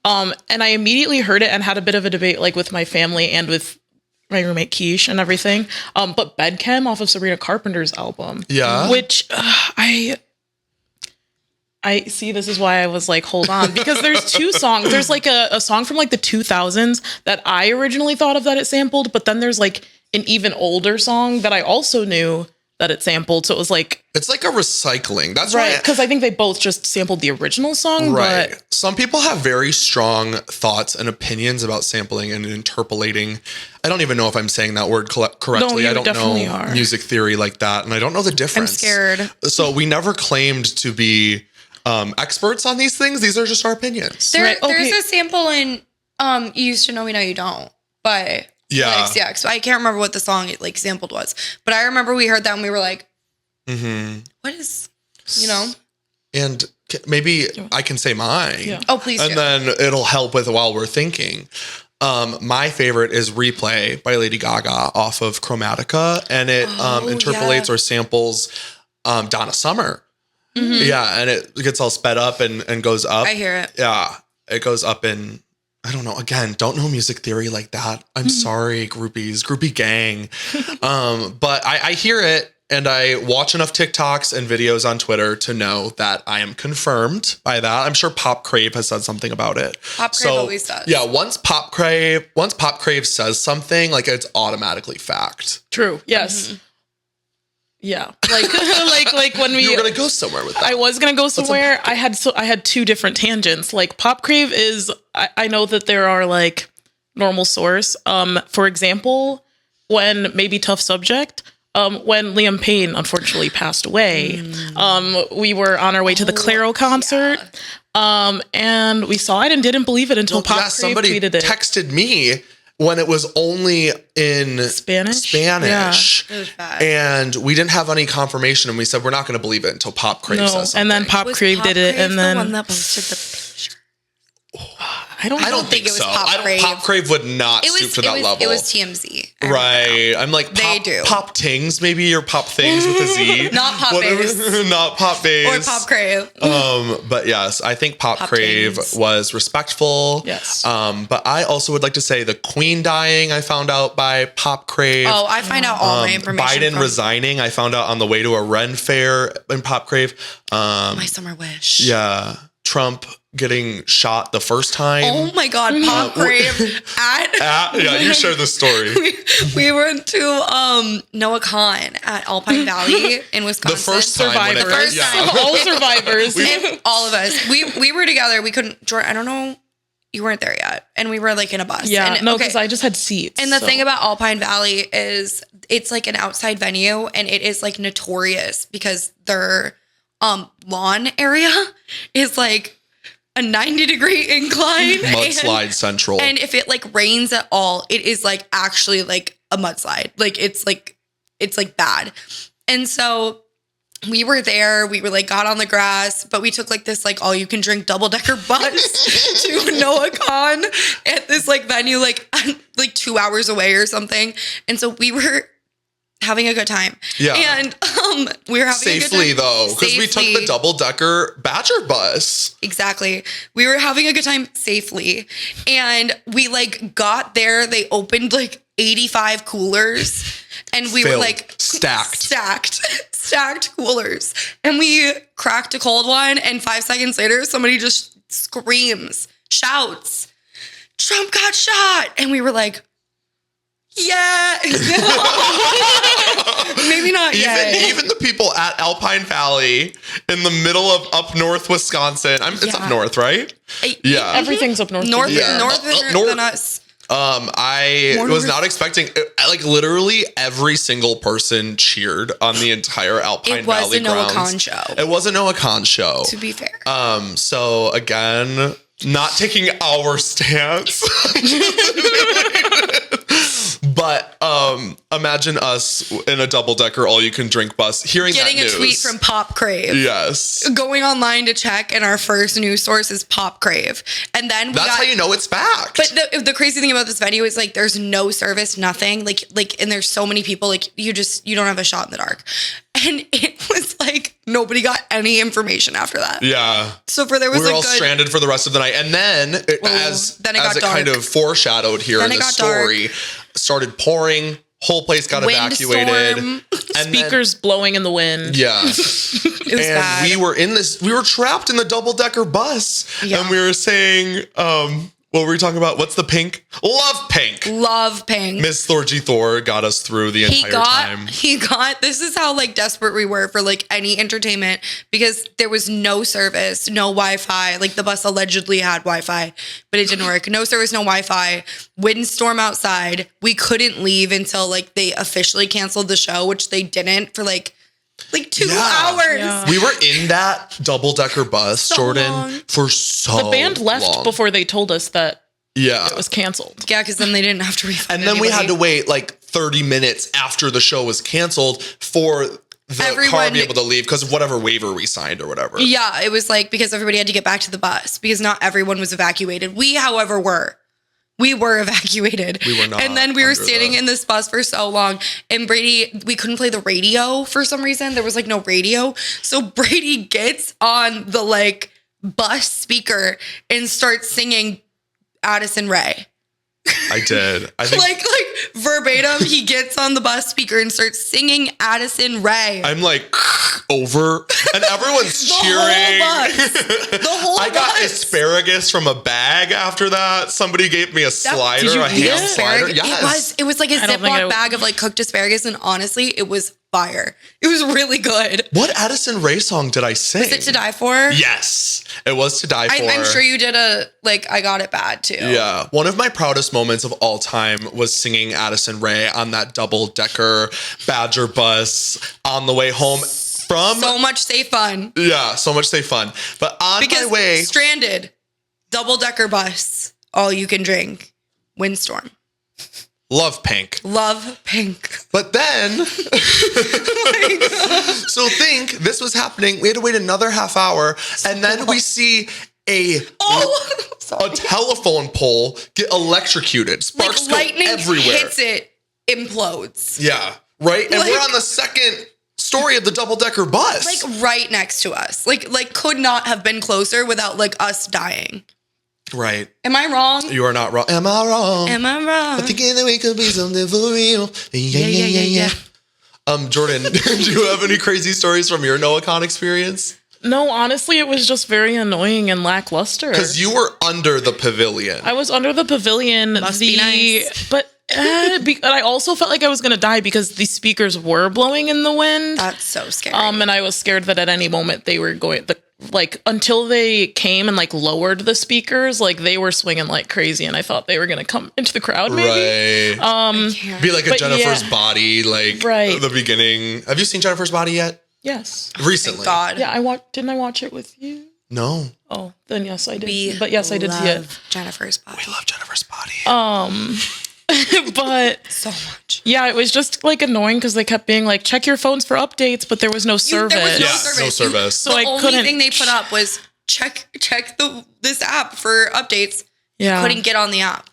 [SPEAKER 3] and I immediately heard it and had a bit of a debate like with my family and with my roommate Keish and everything. But Bedchem off of Sabrina Carpenter's album.
[SPEAKER 1] Yeah.
[SPEAKER 3] Which I I see. This is why I was like, hold on, because there's two songs. There's like a song from like the 2000s that I originally thought of that it sampled, but then there's like an even older song that I also knew that it sampled. So it was like,
[SPEAKER 1] it's like a recycling. That's
[SPEAKER 3] right. Because I think they both just sampled the original song.
[SPEAKER 1] Right.
[SPEAKER 3] But
[SPEAKER 1] some people have very strong thoughts and opinions about sampling and interpolating. I don't even know if I'm saying that word correctly.
[SPEAKER 3] No, you
[SPEAKER 1] I don't
[SPEAKER 3] definitely
[SPEAKER 1] know
[SPEAKER 3] are.
[SPEAKER 1] music theory like that. And I don't know the difference.
[SPEAKER 2] I'm scared.
[SPEAKER 1] So we never claimed to be experts on these things. These are just our opinions.
[SPEAKER 2] There's a sample in You Used to Know Me Now You Don't, but
[SPEAKER 1] yeah.
[SPEAKER 2] Like, so I can't remember what the song it like sampled was, but I remember we heard that and we were like, what is, you know?
[SPEAKER 1] And maybe I can say mine.
[SPEAKER 3] Yeah.
[SPEAKER 2] Oh, please.
[SPEAKER 1] And then it'll help with while we're thinking. My favorite is Replay by Lady Gaga off of Chromatica. And it interpolates or samples Donna Summer. Yeah. And it gets all sped up and goes up.
[SPEAKER 2] I hear it.
[SPEAKER 1] Yeah. It goes up in, I don't know. Again, don't know music theory like that. I'm sorry, groupies, groupie gang. But I hear it and I watch enough TikToks and videos on Twitter to know that I am confirmed by that. I'm sure Pop Crave has said something about it.
[SPEAKER 2] Pop Crave always does.
[SPEAKER 1] Yeah, once Pop Crave says something, like it's automatically fact.
[SPEAKER 3] true. Yes. Yeah. Like, like when
[SPEAKER 1] You were gonna go somewhere with that.
[SPEAKER 3] I was gonna go somewhere. I had two different tangents. Like Pop Crave is, I know that there are like normal source. For example, when maybe Tough Subject, when Liam Payne unfortunately passed away, we were on our way to the Clairo concert. And we saw it and didn't believe it until Pop Crave
[SPEAKER 1] somebody
[SPEAKER 3] tweeted it.
[SPEAKER 1] texted me when it was only in
[SPEAKER 3] Spanish.
[SPEAKER 2] It was bad.
[SPEAKER 1] And we didn't have any confirmation, and we said we're not going to believe it until Pop Crave says something.
[SPEAKER 3] And then Pop
[SPEAKER 2] Was
[SPEAKER 3] Crave
[SPEAKER 2] Pop
[SPEAKER 3] did it,
[SPEAKER 2] Crave
[SPEAKER 3] and then
[SPEAKER 2] the one that posted the picture.
[SPEAKER 3] I don't
[SPEAKER 1] it
[SPEAKER 2] think
[SPEAKER 1] was
[SPEAKER 2] was Pop Crave.
[SPEAKER 1] Pop Crave would not stoop to that level.
[SPEAKER 2] It was TMZ.
[SPEAKER 1] Right. I'm like,
[SPEAKER 2] They
[SPEAKER 1] pop,
[SPEAKER 2] do.
[SPEAKER 1] Pop Tings, maybe, or Pop Things with a Z.
[SPEAKER 2] Not Pop
[SPEAKER 1] Whatever.
[SPEAKER 2] Bays.
[SPEAKER 1] Not Pop Bays.
[SPEAKER 2] Or Pop Crave.
[SPEAKER 1] But yes, I think Pop
[SPEAKER 2] Pop
[SPEAKER 1] Crave
[SPEAKER 2] Tings.
[SPEAKER 1] was respectful.
[SPEAKER 3] Yes.
[SPEAKER 1] But I also would like to say the Queen dying, I found out by Pop Crave.
[SPEAKER 2] Oh, I find out all my information.
[SPEAKER 1] Biden
[SPEAKER 2] from
[SPEAKER 1] resigning, I found out on the way to a Ren fair in Pop Crave.
[SPEAKER 2] My summer wish.
[SPEAKER 1] Yeah. Trump getting shot the first time.
[SPEAKER 2] Oh my God, Pop Crave
[SPEAKER 1] Yeah, you share the story.
[SPEAKER 2] we went to Noah Khan at Alpine Valley in Wisconsin.
[SPEAKER 1] The first time when it-
[SPEAKER 3] survivors.
[SPEAKER 1] yeah.
[SPEAKER 3] All survivors.
[SPEAKER 2] And all of us. We were together. We couldn't. Jordan, I don't know. You weren't there yet, and we were like in a bus.
[SPEAKER 3] Yeah,
[SPEAKER 2] and,
[SPEAKER 3] no, because I just had seats.
[SPEAKER 2] And the thing about Alpine Valley is it's like an outside venue, and it is like notorious because their lawn area is like a 90-degree incline.
[SPEAKER 1] Mudslide central.
[SPEAKER 2] And if it like rains at all, it is like actually like a mudslide. Like it's like bad. And so we were there, we were like got on the grass, but we took like this like all you can drink double-decker bus to Noah Khan at this like venue like 2 hours away or something. And so we were having a good time.
[SPEAKER 1] Yeah.
[SPEAKER 2] And we were having
[SPEAKER 1] Safely
[SPEAKER 2] a good time.
[SPEAKER 1] though, because we took the double-decker Badger bus.
[SPEAKER 2] Exactly. We were having a good time safely. And we like got there. They opened like 85 coolers. And we were
[SPEAKER 1] Filled.
[SPEAKER 2] like
[SPEAKER 1] Stacked
[SPEAKER 2] coolers. And we cracked a cold one. And 5 seconds later, somebody just shouts, Trump got shot. And we were like, yeah. Maybe not yet.
[SPEAKER 1] Even the people at Alpine Valley in the middle of up north Wisconsin. It's up north, right? Yeah.
[SPEAKER 3] everything's up north.
[SPEAKER 2] North
[SPEAKER 1] north
[SPEAKER 2] than us.
[SPEAKER 1] I was not expecting, like literally every single person cheered on the entire Alpine
[SPEAKER 2] It was
[SPEAKER 1] Valley
[SPEAKER 2] a Noah
[SPEAKER 1] grounds.
[SPEAKER 2] Khan show.
[SPEAKER 1] It was a Noah Khan show.
[SPEAKER 2] To be fair.
[SPEAKER 1] So again, not taking our stance. But imagine us in a double-decker all-you-can-drink bus hearing
[SPEAKER 2] Getting
[SPEAKER 1] that news.
[SPEAKER 2] a tweet from Pop Crave.
[SPEAKER 1] Yes.
[SPEAKER 2] Going online to check, and our first news source is Pop Crave. And then
[SPEAKER 1] That's how you know it's fact.
[SPEAKER 2] But the crazy thing about this venue is like there's no service, nothing. Like, and there's so many people. Like you don't have a shot in the dark. And it was like nobody got any information after that.
[SPEAKER 1] Yeah.
[SPEAKER 2] So there was
[SPEAKER 1] we were
[SPEAKER 2] a
[SPEAKER 1] all
[SPEAKER 2] good
[SPEAKER 1] stranded for the rest of the night. And then, as
[SPEAKER 2] got
[SPEAKER 1] it kind
[SPEAKER 2] dark.
[SPEAKER 1] of foreshadowed here
[SPEAKER 2] Then
[SPEAKER 1] in
[SPEAKER 2] it
[SPEAKER 1] the
[SPEAKER 2] got
[SPEAKER 1] story, started pouring Whole place got evacuated.
[SPEAKER 2] Windstorm.
[SPEAKER 1] And
[SPEAKER 3] Speakers blowing in the wind.
[SPEAKER 1] Yeah.
[SPEAKER 2] It was
[SPEAKER 1] And
[SPEAKER 2] bad.
[SPEAKER 1] we were trapped in the double-decker bus.
[SPEAKER 2] Yeah.
[SPEAKER 1] And we were saying, what were we talking about? What's the pink? Love pink.
[SPEAKER 2] Love Pink.
[SPEAKER 1] Miss Thorgy Thor got us through the entire time.
[SPEAKER 2] This is how like desperate we were for like any entertainment, because there was no service, no Wi-Fi. Like the bus allegedly had Wi-Fi, but it didn't work. No service, no Wi-Fi. Windstorm outside. We couldn't leave until like they officially canceled the show, which they didn't for like 2 hours.
[SPEAKER 3] Yeah.
[SPEAKER 1] We were in that double-decker bus, Jordan,
[SPEAKER 2] long.
[SPEAKER 1] for so
[SPEAKER 3] The band left
[SPEAKER 1] long.
[SPEAKER 3] before they told us that
[SPEAKER 1] Yeah.
[SPEAKER 3] it was canceled.
[SPEAKER 2] Yeah, because then they didn't have to refund.
[SPEAKER 1] And then we had to
[SPEAKER 2] anybody.
[SPEAKER 1] wait like 30 minutes after the show was canceled for the car
[SPEAKER 2] Everyone-
[SPEAKER 1] to be able to leave because of whatever waiver we signed or whatever.
[SPEAKER 2] Yeah, it was like because everybody had to get back to the bus because not everyone was evacuated. We, however, were. We were evacuated.
[SPEAKER 1] We were not
[SPEAKER 2] And then we were
[SPEAKER 1] under
[SPEAKER 2] standing
[SPEAKER 1] the-
[SPEAKER 2] in this bus for so long. And Brady, we couldn't play the radio for some reason. There was like no radio. So Brady gets on the like bus speaker and starts singing Addison Rae.
[SPEAKER 1] I did. I think
[SPEAKER 2] Like verbatim, he gets on the bus speaker and starts singing Addison Rae.
[SPEAKER 1] I'm like over and everyone's cheering.
[SPEAKER 2] The whole
[SPEAKER 1] I got
[SPEAKER 2] bus.
[SPEAKER 1] asparagus from a bag after that. Somebody gave me a slider,
[SPEAKER 3] did you
[SPEAKER 1] a
[SPEAKER 3] eat
[SPEAKER 1] ham
[SPEAKER 3] it?
[SPEAKER 1] slider.
[SPEAKER 2] Asparagus.
[SPEAKER 1] Yes.
[SPEAKER 2] It was like a
[SPEAKER 3] I don't think
[SPEAKER 2] Ziploc bag of like cooked asparagus, and honestly, it was fire. It was really good.
[SPEAKER 1] What Addison Rae song did I sing?
[SPEAKER 2] Is it To Die For?
[SPEAKER 1] Yes. It was To Die For.
[SPEAKER 2] I'm sure you did I Got It Bad too.
[SPEAKER 1] Yeah. One of my proudest moments of all time was singing Addison Rae on that double-decker Badger bus on the way home from...
[SPEAKER 2] So much safe fun.
[SPEAKER 1] Yeah, so much say fun. But on
[SPEAKER 2] Because
[SPEAKER 1] my way...
[SPEAKER 2] stranded, double-decker bus, all you can drink, windstorm.
[SPEAKER 1] Love Pink.
[SPEAKER 2] Love Pink.
[SPEAKER 1] But then... So think, this was happening. We had to wait another half hour. And then we see a telephone pole get electrocuted. Sparks
[SPEAKER 2] Like lightning
[SPEAKER 1] go everywhere.
[SPEAKER 2] hits it, implodes.
[SPEAKER 1] Yeah, right? And
[SPEAKER 2] Like-
[SPEAKER 1] we're on the second story of the double-decker bus.
[SPEAKER 2] Like right next to us. Like could not have been closer without like us dying.
[SPEAKER 1] Right.
[SPEAKER 2] Am I wrong?
[SPEAKER 1] You are not wrong. Am I wrong?
[SPEAKER 2] Am I wrong?
[SPEAKER 1] Thinking that we could be something for real. Yeah. Jordan, do you have any crazy stories from your NoahCon experience?
[SPEAKER 3] No, honestly, it was just very annoying and lackluster.
[SPEAKER 1] Because you were under the pavilion.
[SPEAKER 3] I was under the pavilion.
[SPEAKER 2] Must be nice.
[SPEAKER 3] But I also felt like I was going to die because the speakers were blowing in the wind.
[SPEAKER 2] That's so scary.
[SPEAKER 3] And I was scared that at any moment they were going until they came and like lowered the speakers, like they were swinging like crazy, and I thought they were going to come into the crowd maybe.
[SPEAKER 1] Right. Be like a
[SPEAKER 3] but
[SPEAKER 1] Jennifer's
[SPEAKER 3] yeah.
[SPEAKER 1] Body, like
[SPEAKER 3] Right.
[SPEAKER 1] the beginning. Have you seen Jennifer's Body yet?
[SPEAKER 3] Yes.
[SPEAKER 1] Recently.
[SPEAKER 2] Thank God.
[SPEAKER 3] Yeah, didn't I watch it with you?
[SPEAKER 1] No.
[SPEAKER 3] Oh, then yes, I did.
[SPEAKER 2] We
[SPEAKER 3] But yes, I did see it.
[SPEAKER 2] love Jennifer's Body.
[SPEAKER 1] We love Jennifer's Body.
[SPEAKER 3] But
[SPEAKER 2] So much.
[SPEAKER 3] yeah, it was just like annoying because they kept being like, check your phones for updates, but there was no service.
[SPEAKER 2] There was no
[SPEAKER 1] Yeah,
[SPEAKER 2] service.
[SPEAKER 1] no service.
[SPEAKER 3] So
[SPEAKER 2] the
[SPEAKER 3] I
[SPEAKER 2] only
[SPEAKER 3] couldn't-
[SPEAKER 2] thing they put up was check this app for updates.
[SPEAKER 3] Yeah.
[SPEAKER 2] Couldn't get on the app.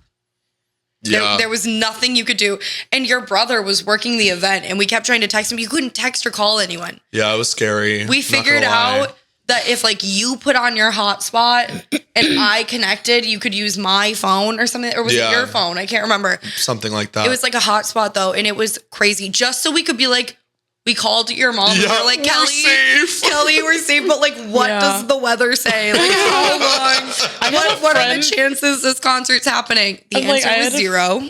[SPEAKER 1] Yeah.
[SPEAKER 2] There was nothing you could do. And your brother was working the event, and we kept trying to text him. You couldn't text or call anyone.
[SPEAKER 1] Yeah, it was scary.
[SPEAKER 2] We
[SPEAKER 1] Not gonna
[SPEAKER 2] figured
[SPEAKER 1] lie.
[SPEAKER 2] out that if like you put on your hotspot and I connected, you could use my phone or something. Or was
[SPEAKER 1] Yeah.
[SPEAKER 2] it your phone? I can't remember.
[SPEAKER 1] Something like that.
[SPEAKER 2] It was like a hotspot though, and it was crazy. Just so we could be like, we called your mom and
[SPEAKER 1] Yeah,
[SPEAKER 2] we're like,
[SPEAKER 1] we're
[SPEAKER 2] Kelly,
[SPEAKER 1] safe.
[SPEAKER 2] Kelly, we're safe. But like, what
[SPEAKER 3] Yeah.
[SPEAKER 2] does the weather say? Like, how long?
[SPEAKER 3] had a
[SPEAKER 2] What are the
[SPEAKER 3] friend-
[SPEAKER 2] chances this concert's happening? The
[SPEAKER 3] And, like,
[SPEAKER 2] answer
[SPEAKER 3] I
[SPEAKER 2] was
[SPEAKER 3] had a-
[SPEAKER 2] 0.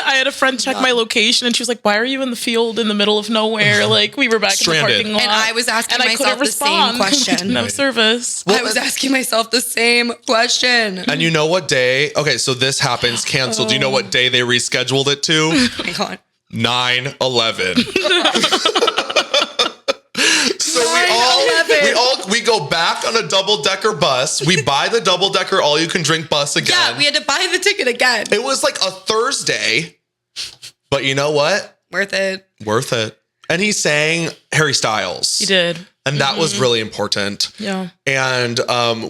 [SPEAKER 3] I had a friend check my location and she was like, why are you in the field in the middle of nowhere? Like we were back
[SPEAKER 1] Stranded.
[SPEAKER 3] in the parking lot.
[SPEAKER 2] And I was asking
[SPEAKER 3] and I
[SPEAKER 2] myself
[SPEAKER 3] couldn't
[SPEAKER 2] the same
[SPEAKER 3] respond.
[SPEAKER 2] question.
[SPEAKER 3] We didn't have service.
[SPEAKER 2] I was asking myself the same question.
[SPEAKER 1] And you know what day? Okay, so this happens canceled. Do you know what day they rescheduled it to?
[SPEAKER 2] Oh my God.
[SPEAKER 1] 9/11. So
[SPEAKER 2] 9/11.
[SPEAKER 1] we go back on a double-decker bus. We buy the double-decker all-you-can-drink bus again.
[SPEAKER 2] Yeah, we had to buy the ticket again.
[SPEAKER 1] It was like a Thursday, but you know what?
[SPEAKER 2] Worth it.
[SPEAKER 1] Worth it. And he sang Harry Styles.
[SPEAKER 3] He did.
[SPEAKER 1] And that was really important.
[SPEAKER 3] Yeah.
[SPEAKER 1] And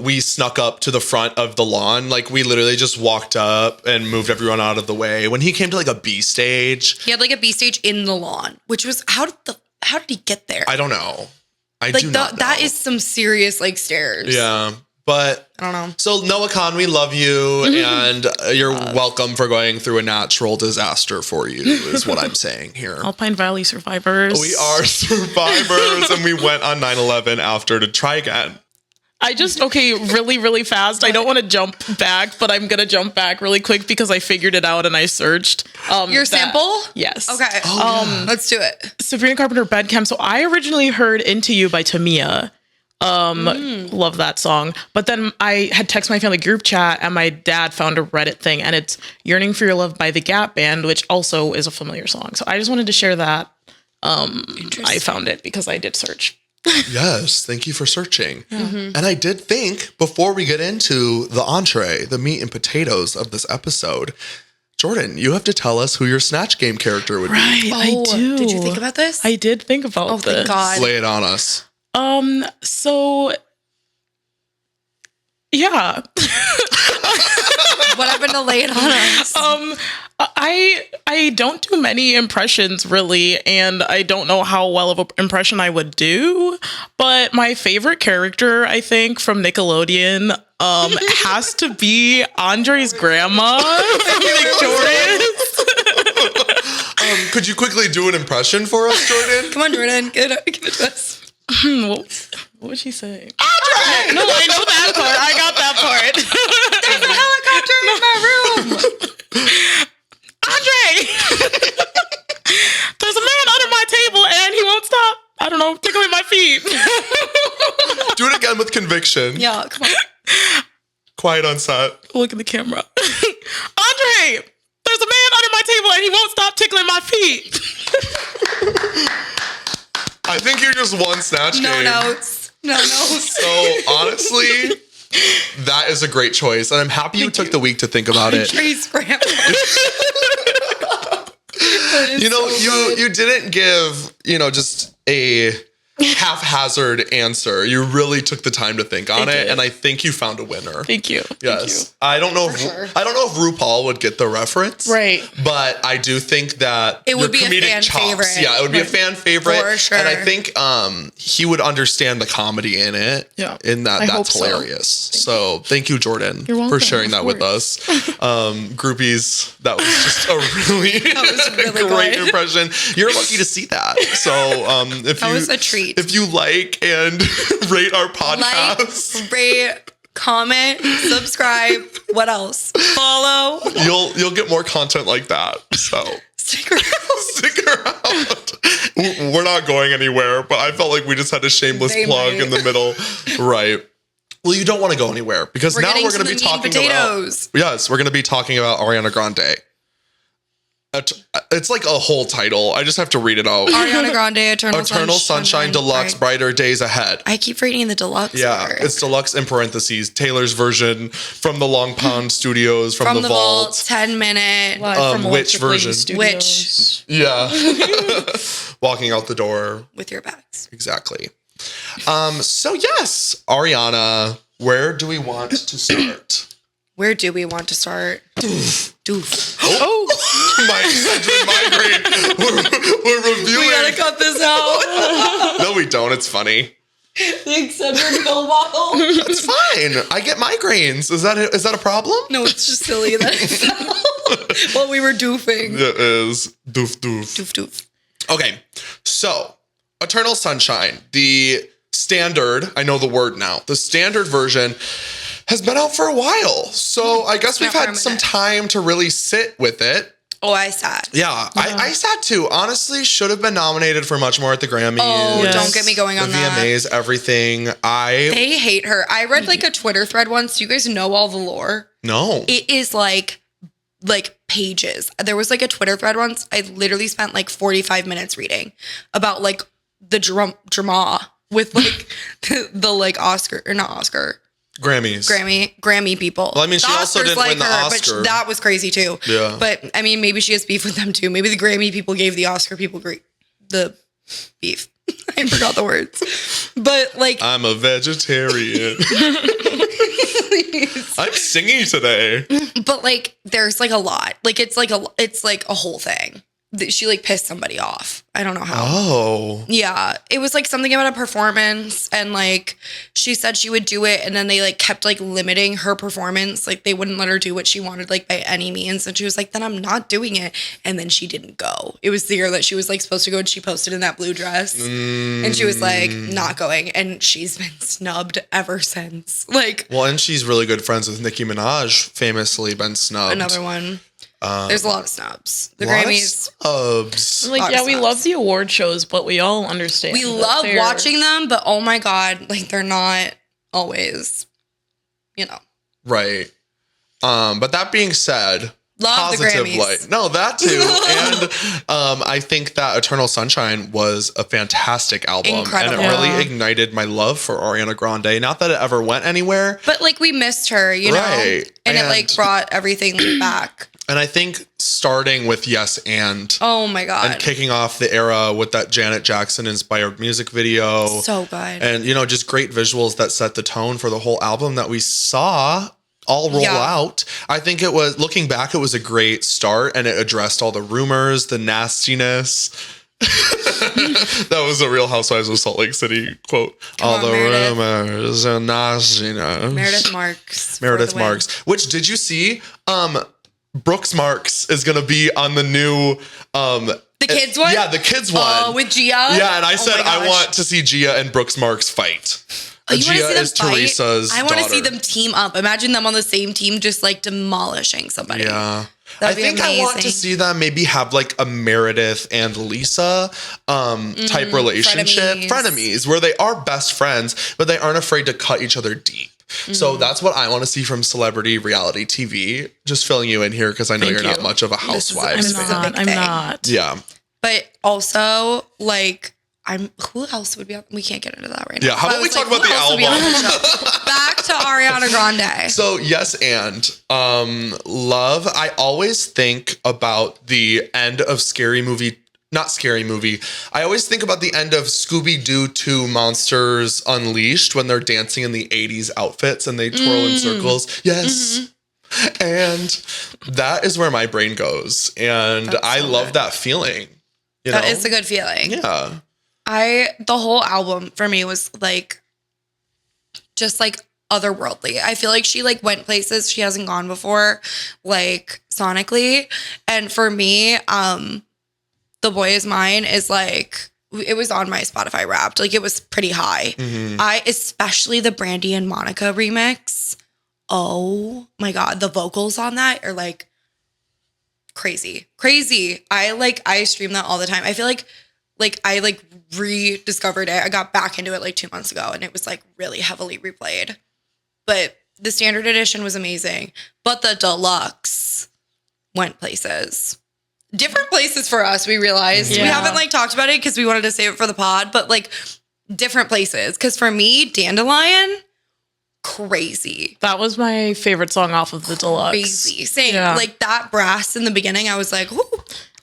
[SPEAKER 1] we snuck up to the front of the lawn. Like we literally just walked up and moved everyone out of the way. When he came to like a B stage,
[SPEAKER 2] He had like a B stage in the lawn, which was how did he get there?
[SPEAKER 1] I don't know. I
[SPEAKER 2] like
[SPEAKER 1] do not know.
[SPEAKER 2] that is some serious like stairs.
[SPEAKER 1] Yeah. But
[SPEAKER 2] I don't know.
[SPEAKER 1] So Noah Khan, we love you, and you're welcome for going through a natural disaster for you, is what I'm saying here.
[SPEAKER 3] Alpine Valley survivors.
[SPEAKER 1] We are survivors, and we went on 9/11 after to try again.
[SPEAKER 3] Really, really fast. I don't want to jump back, but I'm going to jump back really quick because I figured it out and I searched.
[SPEAKER 2] Your sample?
[SPEAKER 3] Yes.
[SPEAKER 2] Okay. Let's do it.
[SPEAKER 3] Sabrina Carpenter Bedcamp. So I originally heard Into You by Tamia. Love that song. But then I had texted my family group chat and my dad found a Reddit thing and it's Yearning for Your Love by the Gap Band, which also is a familiar song. So I just wanted to share that. I found it because I did search.
[SPEAKER 1] Yes, thank you for searching. And I did think, before we get into the entree, the meat and potatoes of this episode, Jordan, you have to tell us who your Snatch Game character would be.
[SPEAKER 3] Right, I do.
[SPEAKER 2] Did you think about this?
[SPEAKER 3] I did think about this.
[SPEAKER 2] Thank God.
[SPEAKER 1] Lay it on us.
[SPEAKER 3] So yeah.
[SPEAKER 2] What happened to lay it on us?
[SPEAKER 3] I don't do many impressions really, and I don't know how well of an impression I would do, but my favorite character, I think, from Nickelodeon has to be Andre's grandma from Victorious.
[SPEAKER 1] Could you quickly do an impression for us, Jordan?
[SPEAKER 2] Come on, Jordan. Give it to us.
[SPEAKER 3] What would she say? Andre! No, I know that part. I got that part.
[SPEAKER 2] There's a helicopter in my room.
[SPEAKER 3] Andre! There's a man under my table and he won't stop. I don't know, tickling my feet.
[SPEAKER 1] Do it again with conviction.
[SPEAKER 2] Yeah, come on.
[SPEAKER 1] Quiet on set.
[SPEAKER 3] Look at the camera. Andre! There's a man under my table and he won't stop tickling my feet.
[SPEAKER 1] I think you're just one Snatch
[SPEAKER 2] No
[SPEAKER 1] Game.
[SPEAKER 2] notes. No notes.
[SPEAKER 1] So honestly, that is a great choice, and I'm happy you took the week to think about it.
[SPEAKER 2] Andre's grandma.
[SPEAKER 1] You know, you didn't give, just a haphazard answer. You really took the time to think on it, and I think you found a winner.
[SPEAKER 3] Thank you.
[SPEAKER 1] Yes. I don't know if RuPaul would get the reference.
[SPEAKER 3] Right.
[SPEAKER 1] But I do think that
[SPEAKER 2] It would be a
[SPEAKER 1] comedic
[SPEAKER 2] fan favorite.
[SPEAKER 1] Yeah, it would be a fan favorite.
[SPEAKER 2] For sure.
[SPEAKER 1] And I think he would understand the comedy in it.
[SPEAKER 3] Yeah.
[SPEAKER 1] In that
[SPEAKER 3] I hope
[SPEAKER 1] that's
[SPEAKER 3] so.
[SPEAKER 1] hilarious. So thank you, Jordan,
[SPEAKER 3] You're welcome,
[SPEAKER 1] for sharing that with us. Groupies, that was just a really, great
[SPEAKER 2] good.
[SPEAKER 1] impression. You're lucky to see that. So if
[SPEAKER 2] That was a treat.
[SPEAKER 1] If you like and rate our podcast,
[SPEAKER 2] Like, rate, comment, subscribe. What else? Follow.
[SPEAKER 1] you'll get more content like that. So
[SPEAKER 2] Stick around.
[SPEAKER 1] stick around. We're not going anywhere, but I felt like we just had a shameless
[SPEAKER 2] They
[SPEAKER 1] plug
[SPEAKER 2] might.
[SPEAKER 1] in the middle. Right. Well, you don't want to go anywhere because now
[SPEAKER 2] getting
[SPEAKER 1] we're
[SPEAKER 2] to
[SPEAKER 1] going to
[SPEAKER 2] the
[SPEAKER 1] be
[SPEAKER 2] meat and
[SPEAKER 1] talking
[SPEAKER 2] potatoes.
[SPEAKER 1] about. Yes, we're going to be talking about Ariana Grande. It's like a whole title. I just have to read it out.
[SPEAKER 2] Ariana Grande, Eternal
[SPEAKER 1] Sunshine Deluxe,
[SPEAKER 2] Right.
[SPEAKER 1] Brighter Days Ahead.
[SPEAKER 2] I keep reading the deluxe.
[SPEAKER 1] Yeah,
[SPEAKER 2] part.
[SPEAKER 1] it's deluxe in parentheses. Taylor's version from the Long Pond Studios, from the Vault.
[SPEAKER 2] 10-minute.
[SPEAKER 3] Live from
[SPEAKER 1] which
[SPEAKER 3] Electric Lady
[SPEAKER 1] version?
[SPEAKER 3] Studios.
[SPEAKER 1] Yeah. Walking out the door.
[SPEAKER 2] With your bags.
[SPEAKER 1] Exactly. So yes, Ariana, where do we want to start?
[SPEAKER 2] Where do we want to start? Doof.
[SPEAKER 3] Oh,
[SPEAKER 1] My migraine. We're reviewing.
[SPEAKER 2] We gotta cut this out.
[SPEAKER 1] No, we don't. It's funny.
[SPEAKER 2] The Excedrin pill bottle.
[SPEAKER 1] It's fine. I get migraines. Is that a problem?
[SPEAKER 2] No, it's just silly that it fell while we were doofing.
[SPEAKER 1] It is. Doof doof.
[SPEAKER 2] Doof doof.
[SPEAKER 1] Okay, so Eternal Sunshine, the standard, I know the word now, the standard version has been out for a while. So I guess we've
[SPEAKER 2] been out for
[SPEAKER 1] had
[SPEAKER 2] a
[SPEAKER 1] some
[SPEAKER 2] minute.
[SPEAKER 1] time to really sit with it.
[SPEAKER 2] Oh, I sat.
[SPEAKER 1] Yeah, I sat too. Honestly, should have been nominated for much more at the Grammys.
[SPEAKER 2] Oh,
[SPEAKER 3] Yes.
[SPEAKER 2] don't get me going
[SPEAKER 1] The
[SPEAKER 2] on that.
[SPEAKER 1] VMAs, everything.
[SPEAKER 2] They hate her. I read like a Twitter thread once. You guys know all the lore.
[SPEAKER 1] No.
[SPEAKER 2] It is like pages. There was like a Twitter thread once. I literally spent like 45 minutes reading about like the drama with like the like Oscar or not Oscar.
[SPEAKER 1] Grammys.
[SPEAKER 2] Grammy people.
[SPEAKER 1] Well, I mean, she
[SPEAKER 2] The
[SPEAKER 1] also
[SPEAKER 2] Oscars
[SPEAKER 1] didn't win the
[SPEAKER 2] but
[SPEAKER 1] Oscar.
[SPEAKER 2] that was crazy too.
[SPEAKER 1] Yeah.
[SPEAKER 2] But I mean, maybe she has beef with them too. Maybe the Grammy people gave the Oscar people the beef. I forgot the words. But like,
[SPEAKER 1] I'm a vegetarian. I'm singing today.
[SPEAKER 2] but like, there's like a lot. Like it's like a whole thing. she like pissed somebody off. I don't know how.
[SPEAKER 1] Oh.
[SPEAKER 2] Yeah. It was like something about a performance, and like she said she would do it, and then they like kept like limiting her performance. Like they wouldn't let her do what she wanted like by any means. And she was like, then I'm not doing it. And then she didn't go. It was the year that she was like supposed to go, and she posted in that blue dress. And she was like not going. And she's been snubbed ever since. Like,
[SPEAKER 1] well, and she's really good friends with Nicki Minaj, famously been snubbed.
[SPEAKER 2] Another one. There's a lot of snubs. The
[SPEAKER 1] lot
[SPEAKER 2] Grammys.
[SPEAKER 1] Of snubs.
[SPEAKER 3] Like, yeah, we love the award shows, but we all understand.
[SPEAKER 2] We love watching them, but oh my God, like they're not always, you know.
[SPEAKER 1] Right. But that being said,
[SPEAKER 2] love the
[SPEAKER 1] positive
[SPEAKER 2] Grammys.
[SPEAKER 1] light. No, that too. And I think that Eternal Sunshine was a fantastic album.
[SPEAKER 2] Incredible.
[SPEAKER 1] And it really ignited my love for Ariana Grande. Not that it ever went anywhere.
[SPEAKER 2] But like we missed her, you know?
[SPEAKER 1] Right.
[SPEAKER 2] And it like brought everything back.
[SPEAKER 1] And I think starting with Yes and
[SPEAKER 2] Oh my God.
[SPEAKER 1] and kicking off the era with that Janet Jackson inspired music video.
[SPEAKER 2] So good.
[SPEAKER 1] And, you know, just great visuals that set the tone for the whole album that we saw all roll out. I think it was, looking back, it was a great start, and it addressed all the rumors, the nastiness. That was a Real Housewives of Salt Lake City quote. All the rumors and nastiness.
[SPEAKER 2] Meredith
[SPEAKER 1] Marks. Which, did you see? Brooks Marks is going to be on the new
[SPEAKER 2] the kids one?
[SPEAKER 1] Yeah, the kids one.
[SPEAKER 2] With Gia?
[SPEAKER 1] Yeah, and I said I want to see Gia and Brooks Marks fight. Gia is Teresa's daughter.
[SPEAKER 2] I want to see them team up. Imagine them on the same team just like demolishing somebody.
[SPEAKER 1] Yeah.
[SPEAKER 2] That'd
[SPEAKER 1] I think I want to see them maybe have like a Meredith and Lisa type relationship. Frenemies, where they are best friends, but they aren't afraid to cut each other deep. So that's what I want to see from celebrity reality TV. Just filling you in here because I know you're not much of a Housewives fan.
[SPEAKER 3] I'm not.
[SPEAKER 1] Yeah.
[SPEAKER 2] But also, like, who else would be on? We can't get into that right now.
[SPEAKER 1] Yeah, how about we talk about the album?
[SPEAKER 2] Back to Ariana Grande.
[SPEAKER 1] So yes, and love. I always think about the end of not Scary Movie. I always think about the end of Scooby-Doo 2 Monsters Unleashed when they're dancing in the 80s outfits and they twirl in circles. Yes. And that is where my brain goes. And I love that feeling.
[SPEAKER 2] That is a good feeling.
[SPEAKER 1] Yeah.
[SPEAKER 2] The whole album for me was like, just like otherworldly. I feel like she like went places she hasn't gone before, like sonically. And for me, The Boy Is Mine is like, it was on my Spotify Wrapped. Like it was pretty high. Especially the Brandy and Monica remix. Oh my God. The vocals on that are like crazy. I stream that all the time. I feel like I like rediscovered it. I got back into it like 2 months ago and it was like really heavily replayed. But the standard edition was amazing. But the deluxe went places. Different places for us, we realized. We haven't like talked about it because we wanted to save it for the pod, but like different places. Because for me, Dandelion, crazy.
[SPEAKER 3] That was my favorite song off of the deluxe.
[SPEAKER 2] Crazy. Same. Yeah. Like that brass in the beginning, I was like, ooh.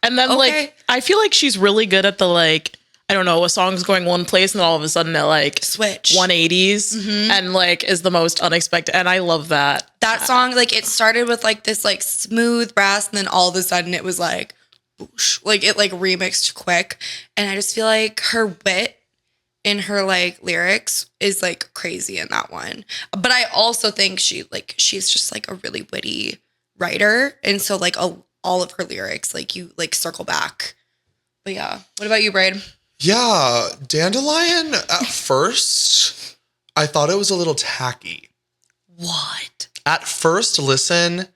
[SPEAKER 3] And then like, I feel like she's really good at the like, I don't know, a song's going one place and then all of a sudden it like
[SPEAKER 2] switch
[SPEAKER 3] 180s and like is the most unexpected. And I love that.
[SPEAKER 2] That song, like it started with like this like smooth brass and then all of a sudden it was like, whoosh, like it like remixed quick. And I just feel like her wit in her like lyrics is like crazy in that one. But I also think she's just like a really witty writer. And so like all of her lyrics, like you like circle back. But yeah. What about you, Braid?
[SPEAKER 1] Yeah, Dandelion, at first, I thought it was a little tacky.
[SPEAKER 2] What?
[SPEAKER 1] At first listen,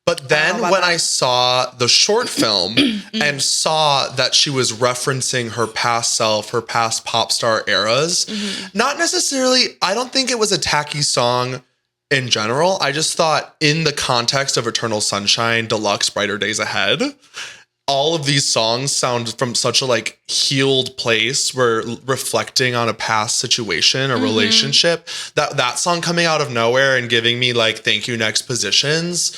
[SPEAKER 1] but then when I saw the short film and saw that she was referencing her past self, her past pop star eras, not necessarily, I don't think it was a tacky song in general. I just thought in the context of Eternal Sunshine, Deluxe, Brighter Days Ahead, all of these songs sound from such a like healed place where reflecting on a past situation, a relationship, that song coming out of nowhere and giving me like thank you next positions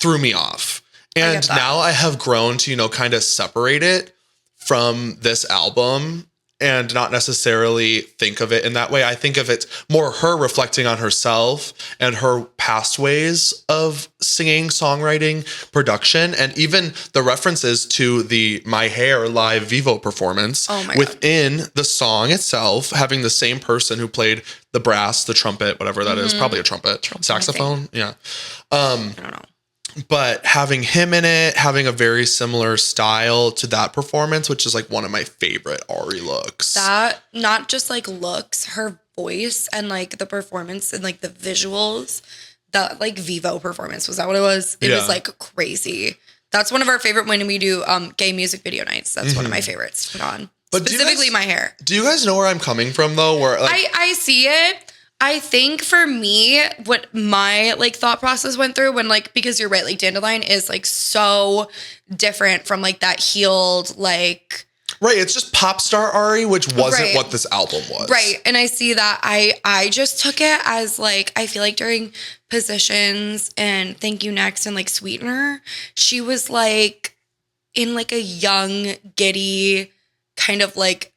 [SPEAKER 1] threw me off. And now I have grown to, kind of separate it from this album and not necessarily think of it in that way. I think of it more her reflecting on herself and her past ways of singing, songwriting, production, and even the references to the My Hair live Vivo performance within the song itself, having the same person who played the brass, the trumpet, whatever that is, probably a trumpet, saxophone. Yeah.
[SPEAKER 2] I don't know.
[SPEAKER 1] But having him in it, having a very similar style to that performance, which is like one of my favorite Ari looks.
[SPEAKER 2] That, not just like looks, her voice and like the performance and like the visuals, that like Vivo performance, was that what it was? It was like crazy. That's one of our favorite when we do gay music video nights. That's one of my favorites to put on. But specifically My Hair.
[SPEAKER 1] Do you guys know where I'm coming from though? Where like,
[SPEAKER 2] I see it. I think for me, what my like thought process went through when like, because you're right, like Dandelion is like so different from like that healed like.
[SPEAKER 1] Right. It's just pop star Ari, which wasn't what this album was.
[SPEAKER 2] Right. And I see that I just took it as like, I feel like during Positions and Thank You Next and like Sweetener, she was like in like a young, giddy kind of like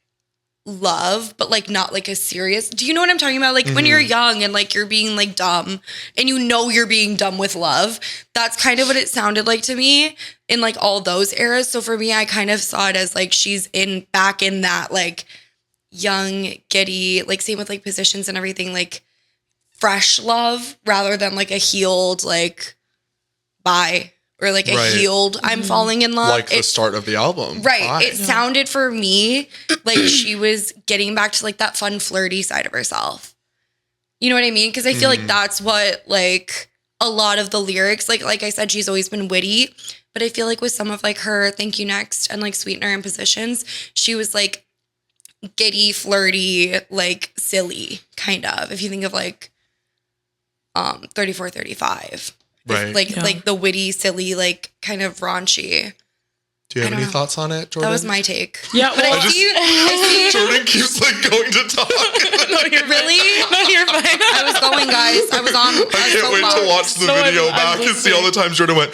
[SPEAKER 2] love, but like not like a serious. Do you know what I'm talking about? Like when you're young and like you're being like dumb and you know you're being dumb with love. That's kind of what it sounded like to me in like all those eras. So for me, I kind of saw it as like she's back in that like young, giddy, like same with like Positions and everything, like fresh love rather than like a healed like bye. Or like a healed, I'm falling in love.
[SPEAKER 1] Like the start of the album.
[SPEAKER 2] Right. It sounded for me like she was getting back to like that fun, flirty side of herself. You know what I mean? Because I feel like that's what like a lot of the lyrics, like I said, she's always been witty. But I feel like with some of like her Thank You Next and like Sweetener and Positions, she was like giddy, flirty, like silly kind of. If you think of like 34, 35.
[SPEAKER 1] Right.
[SPEAKER 2] Like the witty, silly, like kind of raunchy.
[SPEAKER 1] Do you have any thoughts on it, Jordan?
[SPEAKER 2] That was my take.
[SPEAKER 3] Yeah,
[SPEAKER 2] but
[SPEAKER 3] well,
[SPEAKER 2] I see
[SPEAKER 1] Jordan keeps like going to talk.
[SPEAKER 3] No, you're
[SPEAKER 2] really?
[SPEAKER 3] No, you're fine.
[SPEAKER 2] I was going, guys. I was on.
[SPEAKER 1] I can't wait to watch the video back and see all the times Jordan went.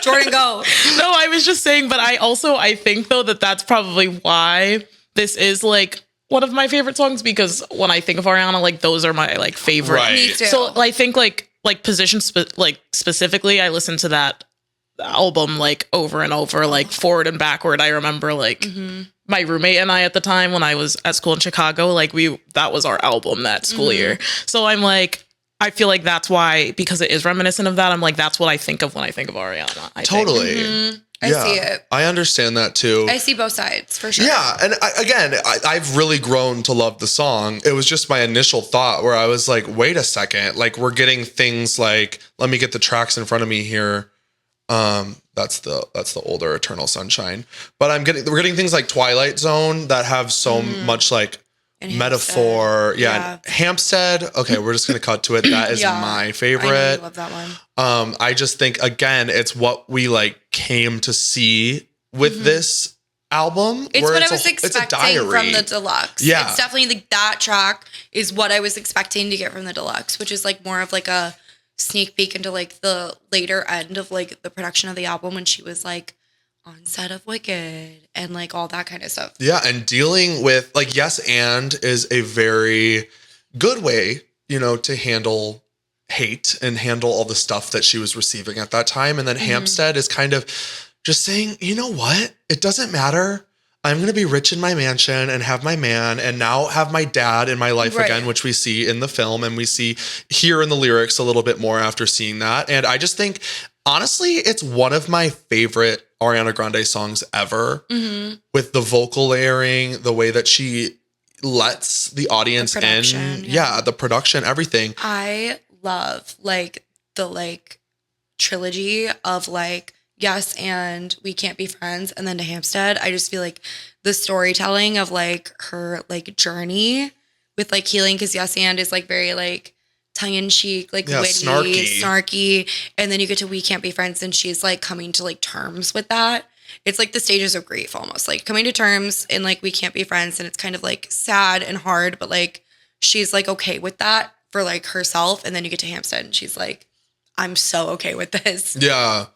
[SPEAKER 2] Jordan, go.
[SPEAKER 3] No, I was just saying, but I think though that's probably why this is like one of my favorite songs, because when I think of Ariana, like those are my like favorite.
[SPEAKER 1] Right.
[SPEAKER 2] Me too.
[SPEAKER 3] So I think like Position specifically, I listened to that album like over and over, like forward and backward. I remember like my roommate and I at the time when I was at school in Chicago, like that was our album that school year. So I'm like, I feel like that's why, because it is reminiscent of that, I'm like, that's what I think of when I think of Ariana. I
[SPEAKER 1] Totally.
[SPEAKER 2] I see it.
[SPEAKER 1] I understand that too.
[SPEAKER 2] I see both sides for sure.
[SPEAKER 1] Yeah. And I've really grown to love the song. It was just my initial thought where I was like, wait a second, like we're getting things like, let me get the tracks in front of me here. That's the older Eternal Sunshine, but we're getting things like Twilight Zone that have so much like metaphor. Yeah. Hampstead. Okay. We're just going to cut to it. That is my favorite.
[SPEAKER 2] I love that one.
[SPEAKER 1] I just think, again, it's what we like came to see with this album.
[SPEAKER 2] It's what I was expecting from the deluxe.
[SPEAKER 1] Yeah.
[SPEAKER 2] It's definitely like that track is what I was expecting to get from the deluxe, which is like more of like a sneak peek into like the later end of like the production of the album when she was like on set of Wicked and like all that kind of stuff. Yeah.
[SPEAKER 1] And dealing with like Yes and is a very good way, to handle hate and handle all the stuff that she was receiving at that time. And then Hampstead is kind of just saying, you know what? It doesn't matter. I'm going to be rich in my mansion and have my man and now have my dad in my life again, which we see in the film and we see here in the lyrics a little bit more after seeing that. And I just think, honestly, it's one of my favorite Ariana Grande songs ever with the vocal layering, the way that she lets the audience in. Yeah, the production, everything.
[SPEAKER 2] I love like the like trilogy of like Yes and We Can't Be Friends and then to Hampstead. I just feel like the storytelling of like her like journey with like healing, because Yes and is like very like tongue-in-cheek, like witty, snarky. And then you get to We Can't Be Friends and she's like coming to like terms with that. It's like the stages of grief almost, like coming to terms and like We Can't Be Friends, and it's kind of like sad and hard, but like she's like okay with that for like herself. And then you get to Hampstead and she's like, I'm so okay with this.
[SPEAKER 1] Yeah.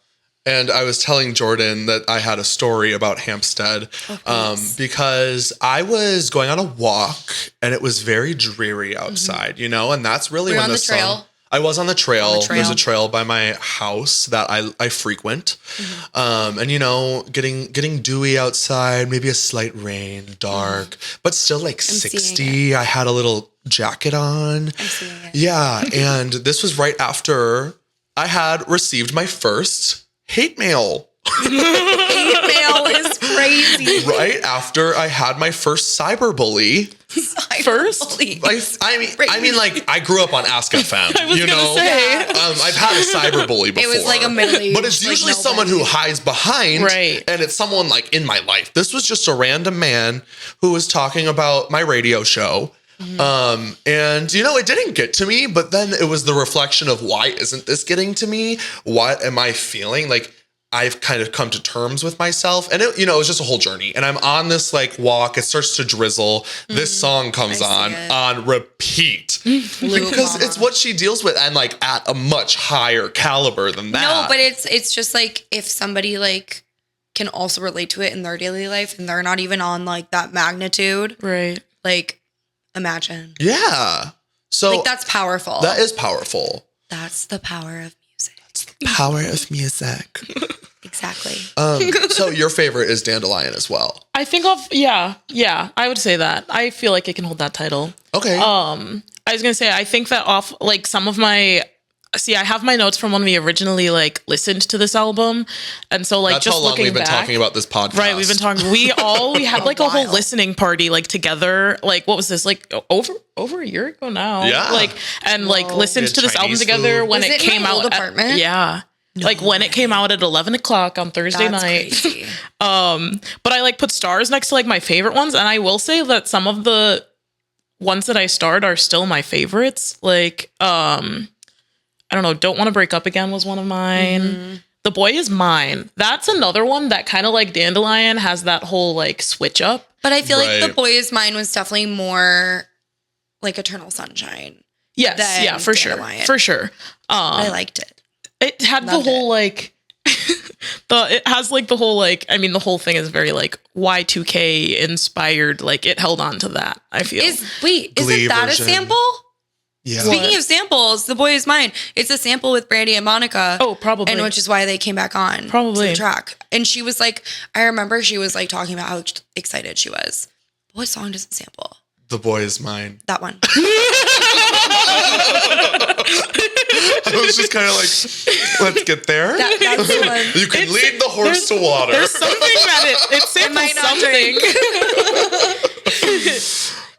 [SPEAKER 1] And I was telling Jordan that I had a story about Hampstead because I was going on a walk and it was very dreary outside, you know, and that's really when the trail. I was on the trail. There's a trail by my house that I frequent. And, you know, getting dewy outside, maybe a slight rain, dark, but still like 60. I had a little jacket on. I'm seeing it. Yeah. And this was right after I had received my first hate mail.
[SPEAKER 2] Hate mail is crazy.
[SPEAKER 1] Right after I had my first cyberbully. I mean, like I grew up on Ask FM. You know, I've had a cyberbully before.
[SPEAKER 2] It was like a middle-aged,
[SPEAKER 1] but it's usually someone who hides behind, and it's someone like in my life. This was just a random man who was talking about my radio show. And you know, it didn't get to me, but then it was the reflection of why isn't this getting to me? What am I feeling? Like I've kind of come to terms with myself, and it, you know, it was just a whole journey. And I'm on this like walk. It starts to drizzle. This song comes on repeat because it's what she deals with, and like at a much higher caliber than that.
[SPEAKER 2] No, but it's just like if somebody like can also relate to it in their daily life, and they're not even on like that magnitude,
[SPEAKER 3] right?
[SPEAKER 2] Like, imagine.
[SPEAKER 1] Yeah. So
[SPEAKER 2] like that's powerful.
[SPEAKER 1] That is powerful.
[SPEAKER 2] That's the power of music.
[SPEAKER 1] That's the power of music.
[SPEAKER 2] Exactly.
[SPEAKER 1] So your favorite is Dandelion as well.
[SPEAKER 3] I think I would say that. I feel like it can hold that title.
[SPEAKER 1] Okay.
[SPEAKER 3] I was gonna say I think that off like some of my I have my notes from when we originally like listened to this album, and so like
[SPEAKER 1] that's
[SPEAKER 3] just
[SPEAKER 1] how long
[SPEAKER 3] looking
[SPEAKER 1] we've been
[SPEAKER 3] back,
[SPEAKER 1] talking about this podcast.
[SPEAKER 3] Right, we've been talking. We had like a whole listening party like together. Like what was this like over a year ago now?
[SPEAKER 1] Yeah.
[SPEAKER 3] Like and like listened to this album together when it came out.
[SPEAKER 2] Apartment?
[SPEAKER 3] Yeah. No like when it came out at 11 o'clock on Thursday night.
[SPEAKER 2] Crazy.
[SPEAKER 3] But I like put stars next to like my favorite ones. And I will say that some of the ones that I starred are still my favorites. Like, I don't know. Don't Want to Break Up Again was one of mine. The Boy Is Mine. That's another one that kind of like Dandelion has that whole like switch up.
[SPEAKER 2] But I feel like The Boy Is Mine was definitely more like Eternal Sunshine.
[SPEAKER 3] Yes. Yeah, for
[SPEAKER 2] Dandelion.
[SPEAKER 3] sure. For sure.
[SPEAKER 2] I liked it.
[SPEAKER 3] It had the whole like it has like the whole like I mean the whole thing is very like Y2K inspired, like it held on to that, I feel.
[SPEAKER 2] Isn't
[SPEAKER 1] Glee
[SPEAKER 2] that
[SPEAKER 1] version.
[SPEAKER 2] a sample?
[SPEAKER 1] Yeah.
[SPEAKER 2] Speaking of samples, The Boy Is Mine. It's a sample with Brandy and Monica.
[SPEAKER 3] Oh, probably.
[SPEAKER 2] And which is why they came back on
[SPEAKER 3] probably
[SPEAKER 2] to the track. And she was like, I remember she was like talking about how excited she was. What song does it sample?
[SPEAKER 1] The Boy Is Mine.
[SPEAKER 2] That one.
[SPEAKER 1] I was just kind of like, let's get there.
[SPEAKER 2] That's the one.
[SPEAKER 1] You can lead the horse to water.
[SPEAKER 3] There's something that it samples something.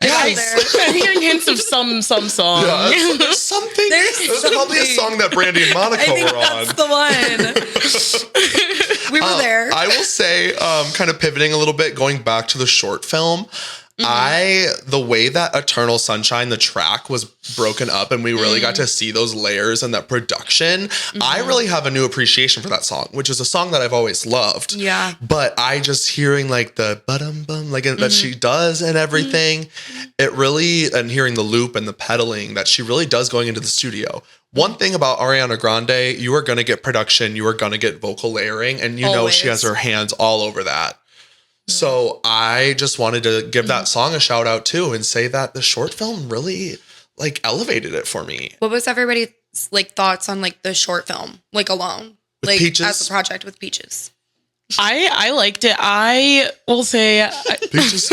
[SPEAKER 3] I'm hearing hints of some song.
[SPEAKER 1] Yeah, there's something. There's probably a song that Brandy and Monica were on.
[SPEAKER 2] That's the one. We were there.
[SPEAKER 1] I will say, kind of pivoting a little bit, going back to the short film. The way that Eternal Sunshine, the track was broken up and we really got to see those layers and that production, I really have a new appreciation for that song, which is a song that I've always loved.
[SPEAKER 2] Yeah.
[SPEAKER 1] But I just hearing like the bum like that she does and everything, it really, and hearing the loop and the pedaling that she really does going into the studio. One thing about Ariana Grande, you are going to get production, you are going to get vocal layering, and you know she has her hands all over that. So I just wanted to give that song a shout out too and say that the short film really like elevated it for me.
[SPEAKER 2] What was everybody's like thoughts on like the short film, like alone,
[SPEAKER 1] with
[SPEAKER 2] like
[SPEAKER 1] Peaches?
[SPEAKER 2] as a project with Peaches?
[SPEAKER 3] I liked it. I will say,
[SPEAKER 1] Peaches.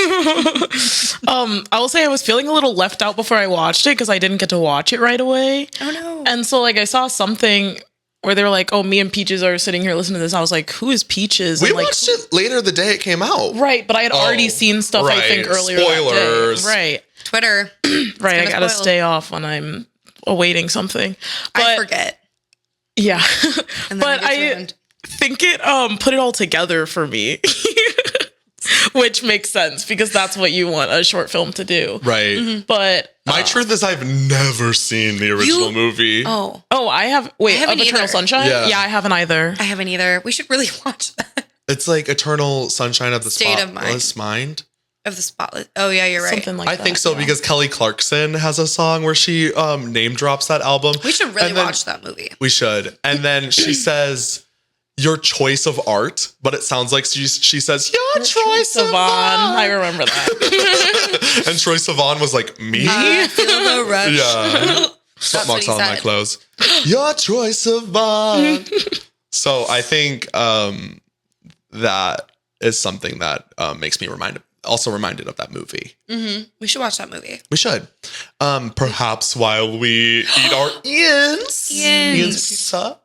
[SPEAKER 3] I will say I was feeling a little left out before I watched it because I didn't get to watch it right away.
[SPEAKER 2] Oh no!
[SPEAKER 3] And so like I saw something where they were like, oh, me and Peaches are sitting here listening to this. I was like, who is Peaches?
[SPEAKER 1] We
[SPEAKER 3] and
[SPEAKER 1] watched it later the day it came out.
[SPEAKER 3] Right, but I had already seen stuff, I think, earlier
[SPEAKER 1] Spoilers.
[SPEAKER 3] that day. Right.
[SPEAKER 2] Twitter.
[SPEAKER 3] Right, I gotta stay off when I'm awaiting something. But,
[SPEAKER 2] I forget.
[SPEAKER 3] Yeah.
[SPEAKER 2] And then
[SPEAKER 3] but I think it put it all together for me. Which makes sense because that's what you want a short film to do.
[SPEAKER 1] Right.
[SPEAKER 3] But
[SPEAKER 1] my truth is I've never seen the original movie.
[SPEAKER 2] Oh,
[SPEAKER 3] I have. Wait, of Eternal Sunshine?
[SPEAKER 1] Yeah,
[SPEAKER 3] I haven't either.
[SPEAKER 2] I haven't either. We should really watch that.
[SPEAKER 1] It's like Eternal Sunshine of the
[SPEAKER 2] State of
[SPEAKER 1] Mind.
[SPEAKER 2] Of the Spotlight. Oh yeah, you're right.
[SPEAKER 3] Something like
[SPEAKER 1] I
[SPEAKER 3] that.
[SPEAKER 1] think so because Kelly Clarkson has a song where she name drops that album.
[SPEAKER 2] We should really watch that movie.
[SPEAKER 1] We should. And then she says, your choice of art, but it sounds like she says, your Troye Sivan.
[SPEAKER 3] I remember that.
[SPEAKER 1] And Troye Sivan was like, me?
[SPEAKER 2] I feel the rush.
[SPEAKER 1] Yeah.
[SPEAKER 2] That's what
[SPEAKER 1] Mark's
[SPEAKER 2] he
[SPEAKER 1] on my
[SPEAKER 2] said.
[SPEAKER 1] clothes. Your Troye Sivan. So I think that is something that makes me reminded of that movie.
[SPEAKER 2] Mm-hmm. We should watch that movie.
[SPEAKER 1] We should. Perhaps while we eat our Ian's pizza.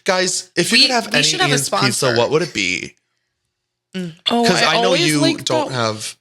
[SPEAKER 1] Guys, if you could have any
[SPEAKER 2] should have a
[SPEAKER 1] Ian's pizza,
[SPEAKER 2] sponsor.
[SPEAKER 1] what would it be?
[SPEAKER 3] Oh,
[SPEAKER 1] Because I know
[SPEAKER 3] always
[SPEAKER 1] you
[SPEAKER 3] liked
[SPEAKER 1] don't
[SPEAKER 3] that-
[SPEAKER 1] have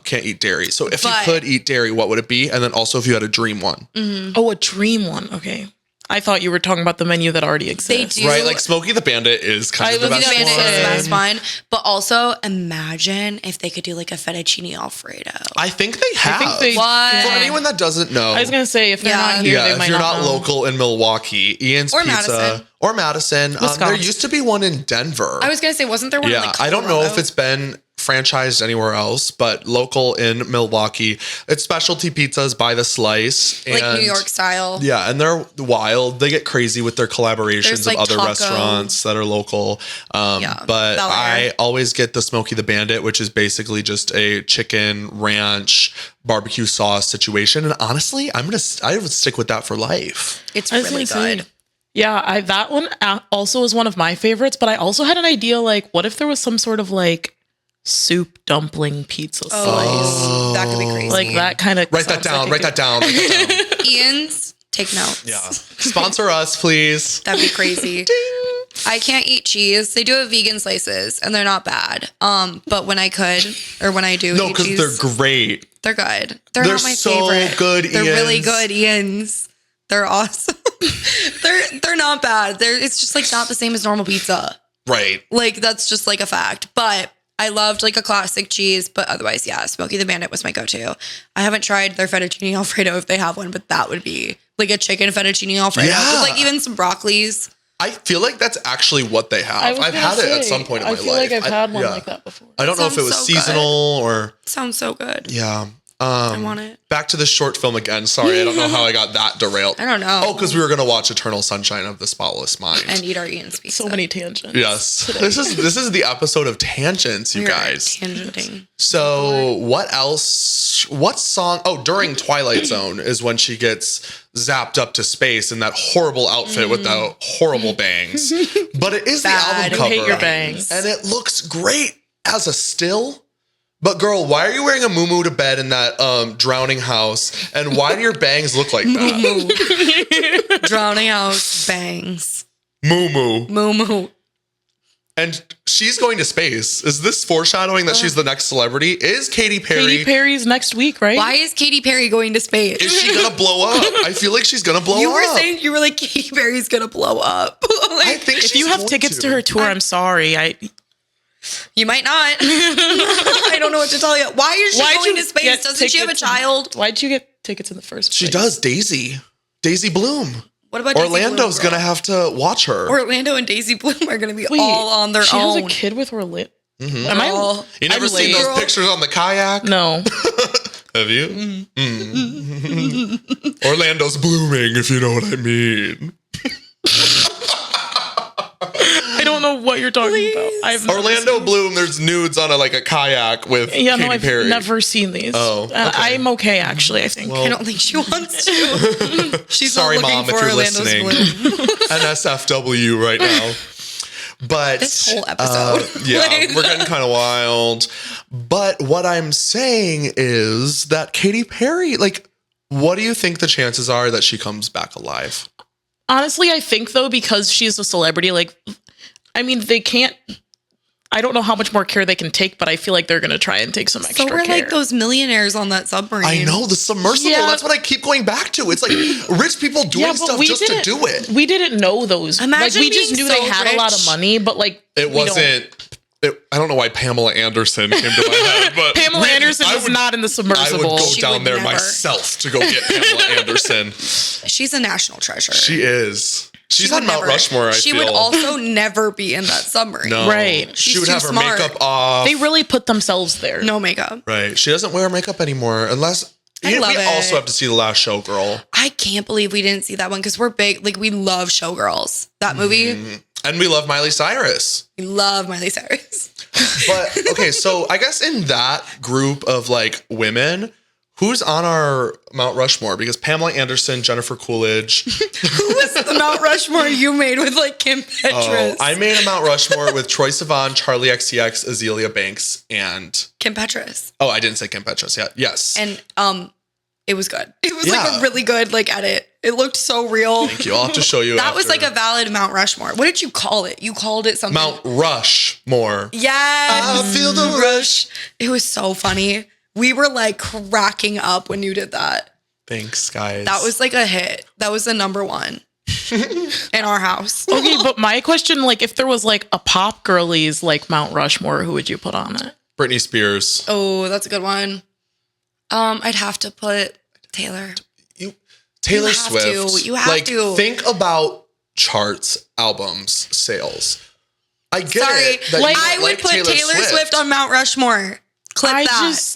[SPEAKER 1] can't eat dairy. So if you
[SPEAKER 2] But-
[SPEAKER 1] could eat dairy, what would it be? And then also if you had a dream one.
[SPEAKER 3] Oh, a dream one. Okay. I thought you were talking about the menu that already exists.
[SPEAKER 2] They do.
[SPEAKER 1] Right? Like Smokey the Bandit is kind of the
[SPEAKER 3] was
[SPEAKER 1] best
[SPEAKER 3] gonna
[SPEAKER 2] Bandit
[SPEAKER 1] one.
[SPEAKER 2] is the
[SPEAKER 3] say.
[SPEAKER 2] best one. But also imagine if they could do like a fettuccine Alfredo.
[SPEAKER 1] I think they have.
[SPEAKER 3] think they-
[SPEAKER 2] What?
[SPEAKER 1] For anyone that doesn't know.
[SPEAKER 3] I was gonna say if they're
[SPEAKER 2] Yeah.
[SPEAKER 3] not here, they
[SPEAKER 1] if
[SPEAKER 3] might
[SPEAKER 1] you're
[SPEAKER 3] not
[SPEAKER 1] not
[SPEAKER 3] know.
[SPEAKER 1] local in Milwaukee, Ian's
[SPEAKER 2] Or
[SPEAKER 1] Pizza
[SPEAKER 2] Madison.
[SPEAKER 1] or Madison. There
[SPEAKER 3] Wisconsin.
[SPEAKER 1] used to be one in Denver.
[SPEAKER 2] I was gonna say, wasn't there one? in,
[SPEAKER 1] Yeah,
[SPEAKER 2] like,
[SPEAKER 1] I don't know if
[SPEAKER 2] Colorado?
[SPEAKER 1] it's been franchised anywhere else, but local in Milwaukee. It's specialty pizzas by the slice.
[SPEAKER 2] like
[SPEAKER 1] and
[SPEAKER 2] New York style.
[SPEAKER 1] Yeah, and they're wild. They get crazy with their collaborations
[SPEAKER 2] There's,
[SPEAKER 1] of
[SPEAKER 2] like,
[SPEAKER 1] other
[SPEAKER 2] taco.
[SPEAKER 1] restaurants that are local.
[SPEAKER 2] Yeah,
[SPEAKER 1] But
[SPEAKER 2] Bel Air.
[SPEAKER 1] I always get the Smokey the Bandit, which is basically just a chicken ranch barbecue sauce situation. And honestly, I would stick with that for life.
[SPEAKER 2] It's
[SPEAKER 3] I was
[SPEAKER 2] really
[SPEAKER 3] gonna say,
[SPEAKER 2] good.
[SPEAKER 3] Yeah, that one also is one of my favorites, but I also had an idea like, what if there was some sort of like soup dumpling pizza slice?
[SPEAKER 2] Oh, that could be crazy.
[SPEAKER 3] Like that kind of.
[SPEAKER 1] Write that down. Write that down. Write that down.
[SPEAKER 2] Ian's, take notes.
[SPEAKER 1] Yeah. Sponsor us, please.
[SPEAKER 2] That'd be crazy. I can't eat cheese. They do have vegan slices and they're not bad. But when I could, or when I do
[SPEAKER 1] No,
[SPEAKER 2] eat
[SPEAKER 1] because
[SPEAKER 2] cheese,
[SPEAKER 1] they're great.
[SPEAKER 2] they're good. They're
[SPEAKER 1] They're
[SPEAKER 2] not my
[SPEAKER 1] so
[SPEAKER 2] favorite.
[SPEAKER 1] good,
[SPEAKER 2] They're really
[SPEAKER 1] Ian's.
[SPEAKER 2] good, Ian's. They're awesome. they're not bad. It's just like not the same as normal pizza.
[SPEAKER 1] Right.
[SPEAKER 2] Like that's just like a fact. But I loved like a classic cheese, but otherwise, yeah, Smokey the Bandit was my go-to. I haven't tried their fettuccine Alfredo if they have one, but that would be like a chicken fettuccine Alfredo
[SPEAKER 1] Yeah.
[SPEAKER 2] with like even some broccolis.
[SPEAKER 1] I feel like that's actually what they have.
[SPEAKER 3] I was
[SPEAKER 1] I've
[SPEAKER 3] gonna
[SPEAKER 1] had it at
[SPEAKER 3] say,
[SPEAKER 1] some point in my life.
[SPEAKER 3] I feel like I've had one
[SPEAKER 1] yeah.
[SPEAKER 3] like that before.
[SPEAKER 1] I don't know if it
[SPEAKER 2] Sounds
[SPEAKER 1] was
[SPEAKER 2] so good.
[SPEAKER 1] seasonal or
[SPEAKER 2] Sounds so good.
[SPEAKER 1] yeah.
[SPEAKER 2] I want it.
[SPEAKER 1] Back to the short film again. Sorry, I don't know how I got that derailed.
[SPEAKER 2] I don't know.
[SPEAKER 1] Oh, because we were gonna watch Eternal Sunshine of the Spotless Mind.
[SPEAKER 2] And eat our Ian's pizza.
[SPEAKER 3] So many tangents.
[SPEAKER 1] Yes, this is the episode of tangents, you
[SPEAKER 2] We are
[SPEAKER 1] guys.
[SPEAKER 2] tangenting.
[SPEAKER 1] So what else? What song? Oh, during Twilight Zone is when she gets zapped up to space in that horrible outfit with the horrible bangs. But it is
[SPEAKER 2] Bad.
[SPEAKER 1] the album
[SPEAKER 3] I hate
[SPEAKER 1] cover,
[SPEAKER 3] your bangs.
[SPEAKER 1] and it looks great as a still. But girl, why are you wearing a muumuu to bed in that drowning house? And why do your bangs look like that?
[SPEAKER 2] Drowning house bangs.
[SPEAKER 1] Muumuu.
[SPEAKER 2] Moo.
[SPEAKER 1] And she's going to space. Is this foreshadowing that she's the next celebrity? Is Katy Perry?
[SPEAKER 3] Katy Perry's next week, right?
[SPEAKER 2] Why is Katy Perry going to space?
[SPEAKER 1] Is she gonna blow up? I feel like she's gonna blow up.
[SPEAKER 2] You were saying you were like Katy Perry's gonna blow up. Like,
[SPEAKER 1] I think
[SPEAKER 3] If
[SPEAKER 1] she's
[SPEAKER 3] you have
[SPEAKER 1] going
[SPEAKER 3] tickets to her tour, I'm sorry.
[SPEAKER 2] you might not. I don't know what to tell you. Why is she going to space?
[SPEAKER 3] get
[SPEAKER 2] Doesn't she have a
[SPEAKER 3] tickets
[SPEAKER 2] child?
[SPEAKER 3] Why'd you get tickets in the first place?
[SPEAKER 1] She does. Daisy Bloom.
[SPEAKER 2] What about Daisy
[SPEAKER 1] Orlando's
[SPEAKER 2] Bloom,
[SPEAKER 1] gonna have to watch her.
[SPEAKER 2] Orlando and Daisy Bloom are gonna be
[SPEAKER 3] Wait,
[SPEAKER 2] all on their
[SPEAKER 3] she
[SPEAKER 2] own.
[SPEAKER 3] has a kid with Orlando.
[SPEAKER 1] Mhm.
[SPEAKER 3] Am I?
[SPEAKER 2] Girl.
[SPEAKER 1] You never
[SPEAKER 3] I'm
[SPEAKER 1] seen
[SPEAKER 3] late.
[SPEAKER 1] those pictures on the kayak?
[SPEAKER 3] No.
[SPEAKER 1] Have you? Mm. Orlando's blooming, if you know what I mean.
[SPEAKER 3] I don't know what you're talking about. I've
[SPEAKER 1] Orlando Bloom. There's nudes on a kayak with
[SPEAKER 3] Yeah,
[SPEAKER 1] Katy
[SPEAKER 3] no, I've
[SPEAKER 1] Perry.
[SPEAKER 3] never seen these.
[SPEAKER 1] Oh,
[SPEAKER 3] And
[SPEAKER 1] okay.
[SPEAKER 3] I'm okay, actually, I think.
[SPEAKER 1] Well,
[SPEAKER 2] I don't think she wants to. She's
[SPEAKER 1] Sorry,
[SPEAKER 2] not looking
[SPEAKER 1] Mom,
[SPEAKER 2] for
[SPEAKER 1] if you're
[SPEAKER 2] Orlando's
[SPEAKER 1] listening.
[SPEAKER 2] Bloom.
[SPEAKER 1] NSFW right now. But
[SPEAKER 2] This whole episode.
[SPEAKER 1] yeah,
[SPEAKER 2] Like-
[SPEAKER 1] we're getting kind of wild. But what I'm saying is that Katy Perry, what do you think the chances are that she comes back alive?
[SPEAKER 3] Honestly, I think, though, because she's a celebrity, they can't... I don't know how much more care they can take, but I feel like they're going to try and take some extra
[SPEAKER 2] So we're
[SPEAKER 3] care.
[SPEAKER 2] like those millionaires on that submarine.
[SPEAKER 1] I know, the submersible.
[SPEAKER 3] Yeah.
[SPEAKER 1] That's what I keep going back to. It's like rich people doing stuff just to do it.
[SPEAKER 3] We didn't know those.
[SPEAKER 2] Imagine
[SPEAKER 3] we just
[SPEAKER 2] being
[SPEAKER 3] knew
[SPEAKER 2] so
[SPEAKER 3] they had a lot of
[SPEAKER 2] rich.
[SPEAKER 3] money, but
[SPEAKER 1] It
[SPEAKER 3] we don't-
[SPEAKER 1] wasn't. I don't know why Pamela Anderson came to my head, but
[SPEAKER 3] Pamela Anderson is not in the
[SPEAKER 1] I
[SPEAKER 3] submersible.
[SPEAKER 1] would go
[SPEAKER 2] She
[SPEAKER 1] down
[SPEAKER 2] would
[SPEAKER 1] there
[SPEAKER 2] never.
[SPEAKER 1] myself to go get Pamela Anderson.
[SPEAKER 2] She's a national treasure.
[SPEAKER 1] She is. She's
[SPEAKER 2] She
[SPEAKER 1] on
[SPEAKER 2] would
[SPEAKER 1] Mount
[SPEAKER 2] never-
[SPEAKER 1] Rushmore.
[SPEAKER 2] She would also never be in that submarine.
[SPEAKER 1] No.
[SPEAKER 3] Right.
[SPEAKER 1] She
[SPEAKER 2] She's
[SPEAKER 1] would
[SPEAKER 2] too
[SPEAKER 1] have her
[SPEAKER 2] smart.
[SPEAKER 1] makeup off.
[SPEAKER 3] They really put themselves there.
[SPEAKER 2] No makeup.
[SPEAKER 1] Right. She doesn't wear makeup anymore unless.
[SPEAKER 2] I love
[SPEAKER 1] we
[SPEAKER 2] it.
[SPEAKER 1] also have to see The Last Showgirl.
[SPEAKER 2] I can't believe we didn't see that one because we're big. Like we love Showgirls. That movie.
[SPEAKER 1] And we love Miley Cyrus.
[SPEAKER 2] We love Miley Cyrus.
[SPEAKER 1] But okay, so I guess in that group of like women, who's on our Mount Rushmore? Because Pamela Anderson, Jennifer Coolidge.
[SPEAKER 2] Who was the Mount Rushmore you made with like Kim Petras?
[SPEAKER 1] Oh, I made a Mount Rushmore with Troye Sivan, Charlie XCX, Azealia Banks, and
[SPEAKER 2] Kim Petras.
[SPEAKER 1] Oh, I didn't say Kim Petras yet. Yes.
[SPEAKER 2] And it was good. It was like a really good like edit. It looked so real.
[SPEAKER 1] Thank you. I'll have to show you.
[SPEAKER 2] That was like a valid Mount Rushmore. What did you call it? You called it something.
[SPEAKER 1] Mount Rushmore.
[SPEAKER 2] Yes.
[SPEAKER 1] I feel the rush.
[SPEAKER 2] It was so funny. We were like cracking up when you did that.
[SPEAKER 1] Thanks, guys.
[SPEAKER 2] That was like a hit. That was the number one in our house.
[SPEAKER 3] Okay, but my question, like, if there was like a pop girlies like Mount Rushmore, who would you put on it?
[SPEAKER 1] Britney Spears.
[SPEAKER 2] Oh, that's a good one. I'd have to put Taylor.
[SPEAKER 1] Taylor
[SPEAKER 2] You have
[SPEAKER 1] Swift.
[SPEAKER 2] to. You have to.
[SPEAKER 1] Think about charts, albums, sales. I get
[SPEAKER 2] Sorry.
[SPEAKER 1] it. that
[SPEAKER 2] Like,
[SPEAKER 1] you
[SPEAKER 2] I would put Taylor Swift on Mount Rushmore. Clip
[SPEAKER 3] I
[SPEAKER 2] that.
[SPEAKER 3] just-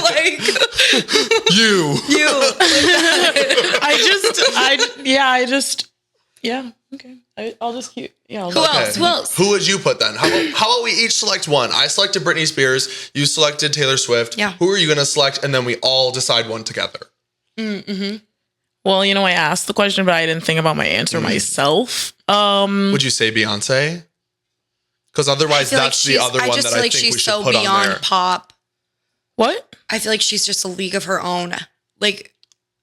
[SPEAKER 2] like
[SPEAKER 1] You.
[SPEAKER 3] Okay. I'll just keep, yeah.
[SPEAKER 2] Who else? Who else?
[SPEAKER 1] Who would you put then? How about we each select one? I selected Britney Spears. You selected Taylor Swift.
[SPEAKER 2] Yeah.
[SPEAKER 1] Who are you going to select? And then we all decide one together.
[SPEAKER 2] Mm-hmm.
[SPEAKER 3] Well, you know, I asked the question, but I didn't think about my answer myself.
[SPEAKER 1] Would you say Beyonce? Because otherwise, that's the other one that I think we should put on there.
[SPEAKER 2] Beyond pop.
[SPEAKER 3] What?
[SPEAKER 2] I feel like she's just a league of her own. Like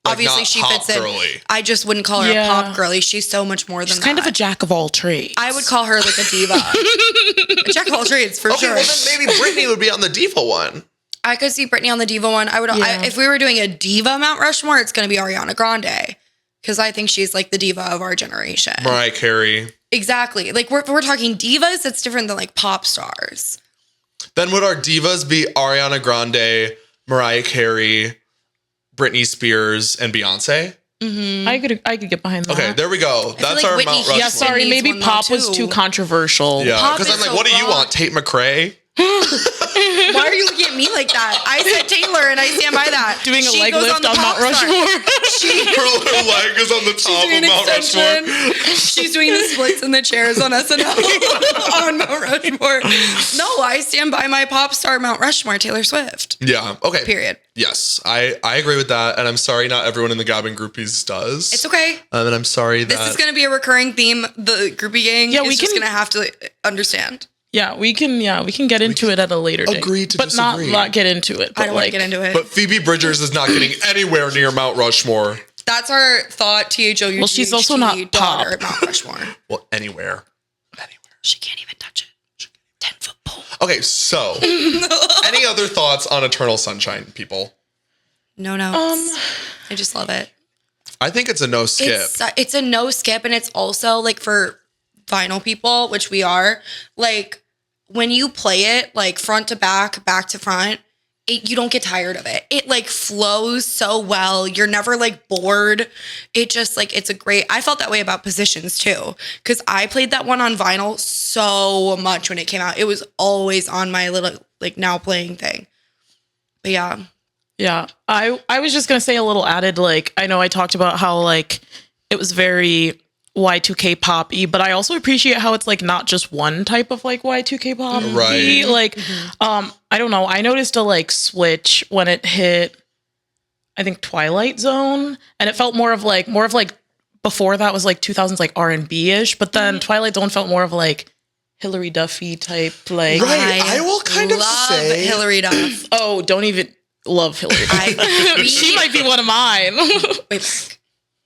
[SPEAKER 1] Like,
[SPEAKER 2] obviously
[SPEAKER 1] not
[SPEAKER 2] she
[SPEAKER 1] pop
[SPEAKER 2] fits in.
[SPEAKER 1] girly.
[SPEAKER 2] I just wouldn't call her a pop girly. She's so much more than
[SPEAKER 3] She's
[SPEAKER 2] that.
[SPEAKER 3] kind of a jack of all trades.
[SPEAKER 2] I would call her like a diva. A jack of all trades for
[SPEAKER 1] Okay,
[SPEAKER 2] sure.
[SPEAKER 1] well then maybe Britney would be on the diva one.
[SPEAKER 2] I could see Britney on the diva one. If we were doing a diva Mount Rushmore, it's going to be Ariana Grande because I think she's like the diva of our generation.
[SPEAKER 1] Mariah Carey.
[SPEAKER 2] Exactly. Like we're talking divas. That's different than like pop stars.
[SPEAKER 1] Then would our divas be Ariana Grande, Mariah Carey, Britney Spears, and Beyonce?
[SPEAKER 2] Mm-hmm.
[SPEAKER 3] I could get behind that.
[SPEAKER 1] Okay, there we go. That's
[SPEAKER 2] like
[SPEAKER 1] our
[SPEAKER 2] Whitney
[SPEAKER 1] Mount Rushmore.
[SPEAKER 3] Yeah, sorry,
[SPEAKER 2] needs
[SPEAKER 3] maybe
[SPEAKER 2] one, though,
[SPEAKER 3] pop was
[SPEAKER 2] too.
[SPEAKER 3] too controversial.
[SPEAKER 1] Yeah,
[SPEAKER 2] Pop
[SPEAKER 1] because I'm
[SPEAKER 2] is
[SPEAKER 1] like,
[SPEAKER 2] so
[SPEAKER 1] what do you
[SPEAKER 2] broad.
[SPEAKER 1] want? Tate McRae?
[SPEAKER 2] Why are you looking at me like that? I said Taylor and I stand by that.
[SPEAKER 3] Doing a
[SPEAKER 2] She
[SPEAKER 3] leg
[SPEAKER 2] goes
[SPEAKER 3] lift
[SPEAKER 2] the
[SPEAKER 3] on
[SPEAKER 2] pop
[SPEAKER 3] Mount
[SPEAKER 2] star.
[SPEAKER 3] Rushmore.
[SPEAKER 1] Her little leg is on the top of Mount Rushmore.
[SPEAKER 2] She's doing the splits in the chairs on SNL on Mount Rushmore. No, I stand by my pop star Mount Rushmore, Taylor Swift.
[SPEAKER 1] Yeah, okay.
[SPEAKER 2] Period.
[SPEAKER 1] Yes, I agree with that. And I'm sorry not everyone in the Gabbin Groupies does.
[SPEAKER 2] It's okay.
[SPEAKER 1] And I'm sorry that...
[SPEAKER 2] This is going to be a recurring theme. The groupie gang is just going to have to understand.
[SPEAKER 3] Yeah, we can get into it at a later date.
[SPEAKER 1] agree to
[SPEAKER 3] but
[SPEAKER 1] disagree.
[SPEAKER 3] not get into it.
[SPEAKER 2] I don't want to get into it.
[SPEAKER 1] But Phoebe Bridgers is not getting anywhere near Mount Rushmore.
[SPEAKER 2] That's our thought, THOU.
[SPEAKER 3] Well, she's also not pop.
[SPEAKER 2] daughter at Mount Rushmore.
[SPEAKER 1] Well, anywhere.
[SPEAKER 2] She can't even touch it. 10-foot pole.
[SPEAKER 1] Okay, so any other thoughts on Eternal Sunshine, people?
[SPEAKER 2] No notes. I just love it.
[SPEAKER 1] I think it's a no skip.
[SPEAKER 2] It's a no skip, and it's also like for vinyl people, which we are, like when you play it like front to back to front, you don't get tired of it. It like flows so well. You're never like bored. It just like, it's a great, I felt that way about Positions too. Cause I played that one on vinyl so much when it came out. It was always on my little like now playing thing. But yeah.
[SPEAKER 3] Yeah. I was just going to say a little added, like, I know I talked about how like it was very Y2K pop-y, but I also appreciate how it's like not just one type of like Y2K pop.
[SPEAKER 1] Right.
[SPEAKER 3] Like, I don't know. I noticed a like switch when it hit, I think Twilight Zone, and it felt more of like before that was like 2000s like R&B ish, but then Twilight Zone felt more of like Hilary Duffy type like.
[SPEAKER 1] Right. I will kind of say
[SPEAKER 2] Hilary Duff.
[SPEAKER 3] Oh, don't even love Hilary Duff. She might be one of mine.
[SPEAKER 2] Wait back.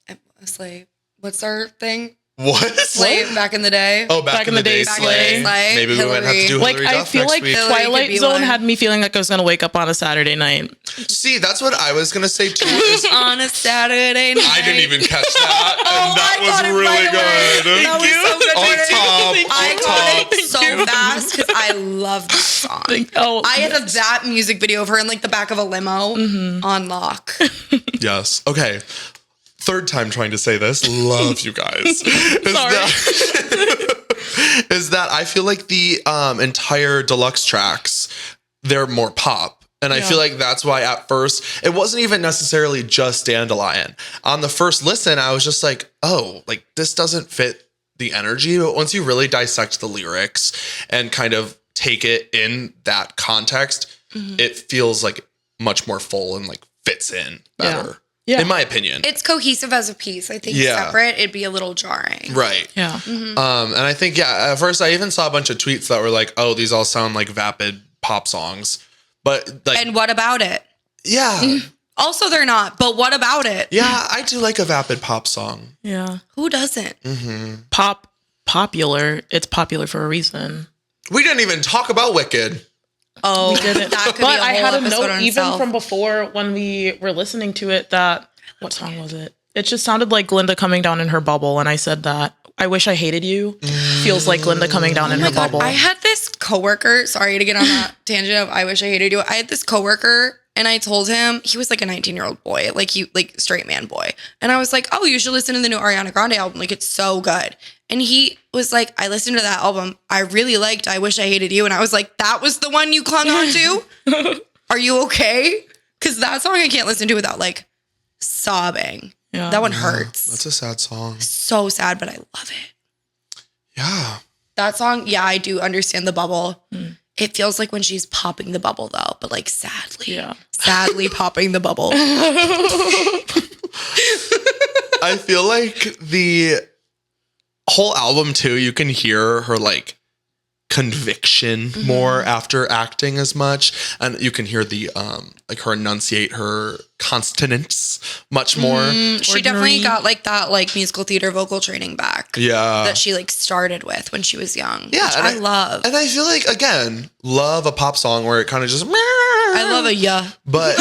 [SPEAKER 2] I was like, what's our thing?
[SPEAKER 1] What?
[SPEAKER 2] Slay back in the day.
[SPEAKER 1] Oh, back in the day,
[SPEAKER 3] Slay.
[SPEAKER 1] Maybe we might have to do
[SPEAKER 3] like
[SPEAKER 1] Hilary
[SPEAKER 3] I
[SPEAKER 1] Duff
[SPEAKER 3] feel
[SPEAKER 1] next
[SPEAKER 3] like
[SPEAKER 1] week.
[SPEAKER 3] Twilight Zone had me feeling like I was gonna wake up on a Saturday night.
[SPEAKER 1] See, that's what I was gonna say too. Is
[SPEAKER 2] On a Saturday night.
[SPEAKER 1] I didn't even catch that, and that
[SPEAKER 2] I
[SPEAKER 1] was
[SPEAKER 2] got it
[SPEAKER 1] really
[SPEAKER 2] right away.
[SPEAKER 1] good.
[SPEAKER 2] That was so good.
[SPEAKER 1] On top,
[SPEAKER 2] I
[SPEAKER 1] on
[SPEAKER 2] got
[SPEAKER 1] top.
[SPEAKER 2] it so fast because I love that song.
[SPEAKER 3] Oh,
[SPEAKER 2] I had that music video of her in like the back of a limo on lock.
[SPEAKER 1] Yes. Okay. Third time trying to say this. Love you guys. Is that I feel like the entire deluxe tracks, they're more pop. And I feel like that's why at first, it wasn't even necessarily just Dandelion. On the first listen, I was just like, oh, like this doesn't fit the energy, but once you really dissect the lyrics and kind of take it in that context, it feels like much more full and like fits in better. Yeah. In my opinion.
[SPEAKER 2] It's cohesive as a piece. I think separate, it'd be a little jarring.
[SPEAKER 1] Right.
[SPEAKER 3] Yeah.
[SPEAKER 1] And I think, at first I even saw a bunch of tweets that were like, oh, these all sound like vapid pop songs. But like,
[SPEAKER 2] and what about it?
[SPEAKER 1] Yeah.
[SPEAKER 2] Also, they're not, but what about it?
[SPEAKER 1] Yeah, I do like a vapid pop song.
[SPEAKER 3] Yeah.
[SPEAKER 2] Who doesn't?
[SPEAKER 3] Popular. It's popular for a reason.
[SPEAKER 1] We didn't even talk about Wicked.
[SPEAKER 2] Oh, that could
[SPEAKER 3] but
[SPEAKER 2] be a whole
[SPEAKER 3] I had a
[SPEAKER 2] episode
[SPEAKER 3] note
[SPEAKER 2] on
[SPEAKER 3] even
[SPEAKER 2] itself.
[SPEAKER 3] from before when we were listening to it that, what song was it? It just sounded like Glinda coming down in her bubble. And I said that, I wish I hated you. Feels like Glinda coming down in her bubble.
[SPEAKER 2] I had this coworker, sorry to get on that tangent of I wish I hated you. I had this coworker and I told him, he was like a 19-year-old boy, like straight man boy. And I was like, oh, you should listen to the new Ariana Grande album. Like, it's so good. And he was like, I listened to that album. I really liked I Wish I Hated You. And I was like, that was the one you clung on to? Are you okay? Because that song I can't listen to without like sobbing. Yeah. That one hurts.
[SPEAKER 1] That's a sad song.
[SPEAKER 2] So sad, but I love it.
[SPEAKER 1] Yeah.
[SPEAKER 2] That song, I do understand the bubble. It feels like when she's popping the bubble though, but like sadly. Yeah. Sadly popping the bubble.
[SPEAKER 1] I feel like the whole album too, you can hear her like conviction more after acting as much, and you can hear the like her enunciate her consonants much more.
[SPEAKER 2] She definitely got like that like musical theater vocal training back.
[SPEAKER 1] Yeah,
[SPEAKER 2] that she like started with when she was young.
[SPEAKER 1] Yeah,
[SPEAKER 2] which I love.
[SPEAKER 1] And I feel like again, love a pop song where it kind of just.
[SPEAKER 2] I love a
[SPEAKER 1] but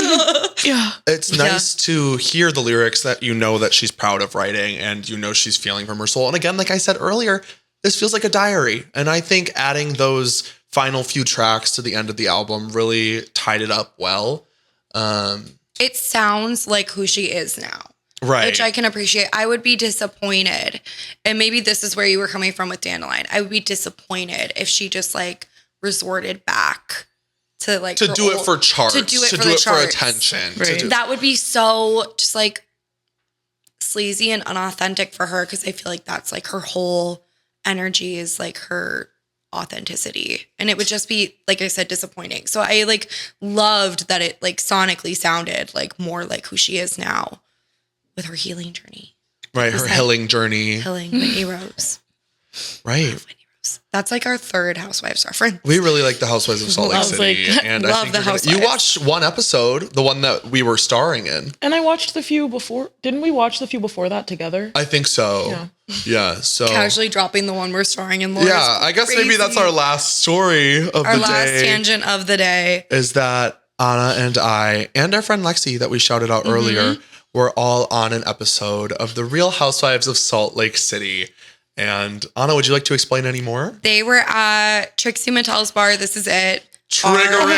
[SPEAKER 1] it's nice to hear the lyrics that you know that she's proud of writing and you know she's feeling from her soul. And again, like I said earlier, this feels like a diary. And I think adding those final few tracks to the end of the album really tied it up well.
[SPEAKER 2] It sounds like who she is now.
[SPEAKER 1] Right.
[SPEAKER 2] Which I can appreciate. I would be disappointed. And maybe this is where you were coming from with Dandelion. I would be disappointed if she just like resorted back to like
[SPEAKER 1] to do it for charts.
[SPEAKER 2] To do it for
[SPEAKER 1] attention.
[SPEAKER 2] Right. That would be so just like sleazy and unauthentic for her, because I feel like that's like her whole energy is like her authenticity, and it would just be, like I said, disappointing. So I like loved that it like sonically sounded like more like who she is now with her healing journey.
[SPEAKER 1] Right, her healing journey.
[SPEAKER 2] Healing Whitney Rose.
[SPEAKER 1] Right.
[SPEAKER 2] Whitney Rose. That's like our third Housewives reference.
[SPEAKER 1] We really like the Housewives of Salt Lake City. And I think
[SPEAKER 2] the Housewives.
[SPEAKER 1] You watched one episode, the one that we were starring in.
[SPEAKER 3] And I watched the few before. Didn't we watch the few before that together?
[SPEAKER 1] I think so. Yeah. So
[SPEAKER 2] casually dropping the one we're starring in.
[SPEAKER 1] Yeah, I guess maybe that's our last story of the day.
[SPEAKER 2] Our last tangent of the day
[SPEAKER 1] is that Anna and I and our friend Lexi that we shouted out earlier were all on an episode of The Real Housewives of Salt Lake City. And Anna, would you like to explain any more?
[SPEAKER 2] They were at Trixie Mattel's bar. This is it.
[SPEAKER 1] Triggering.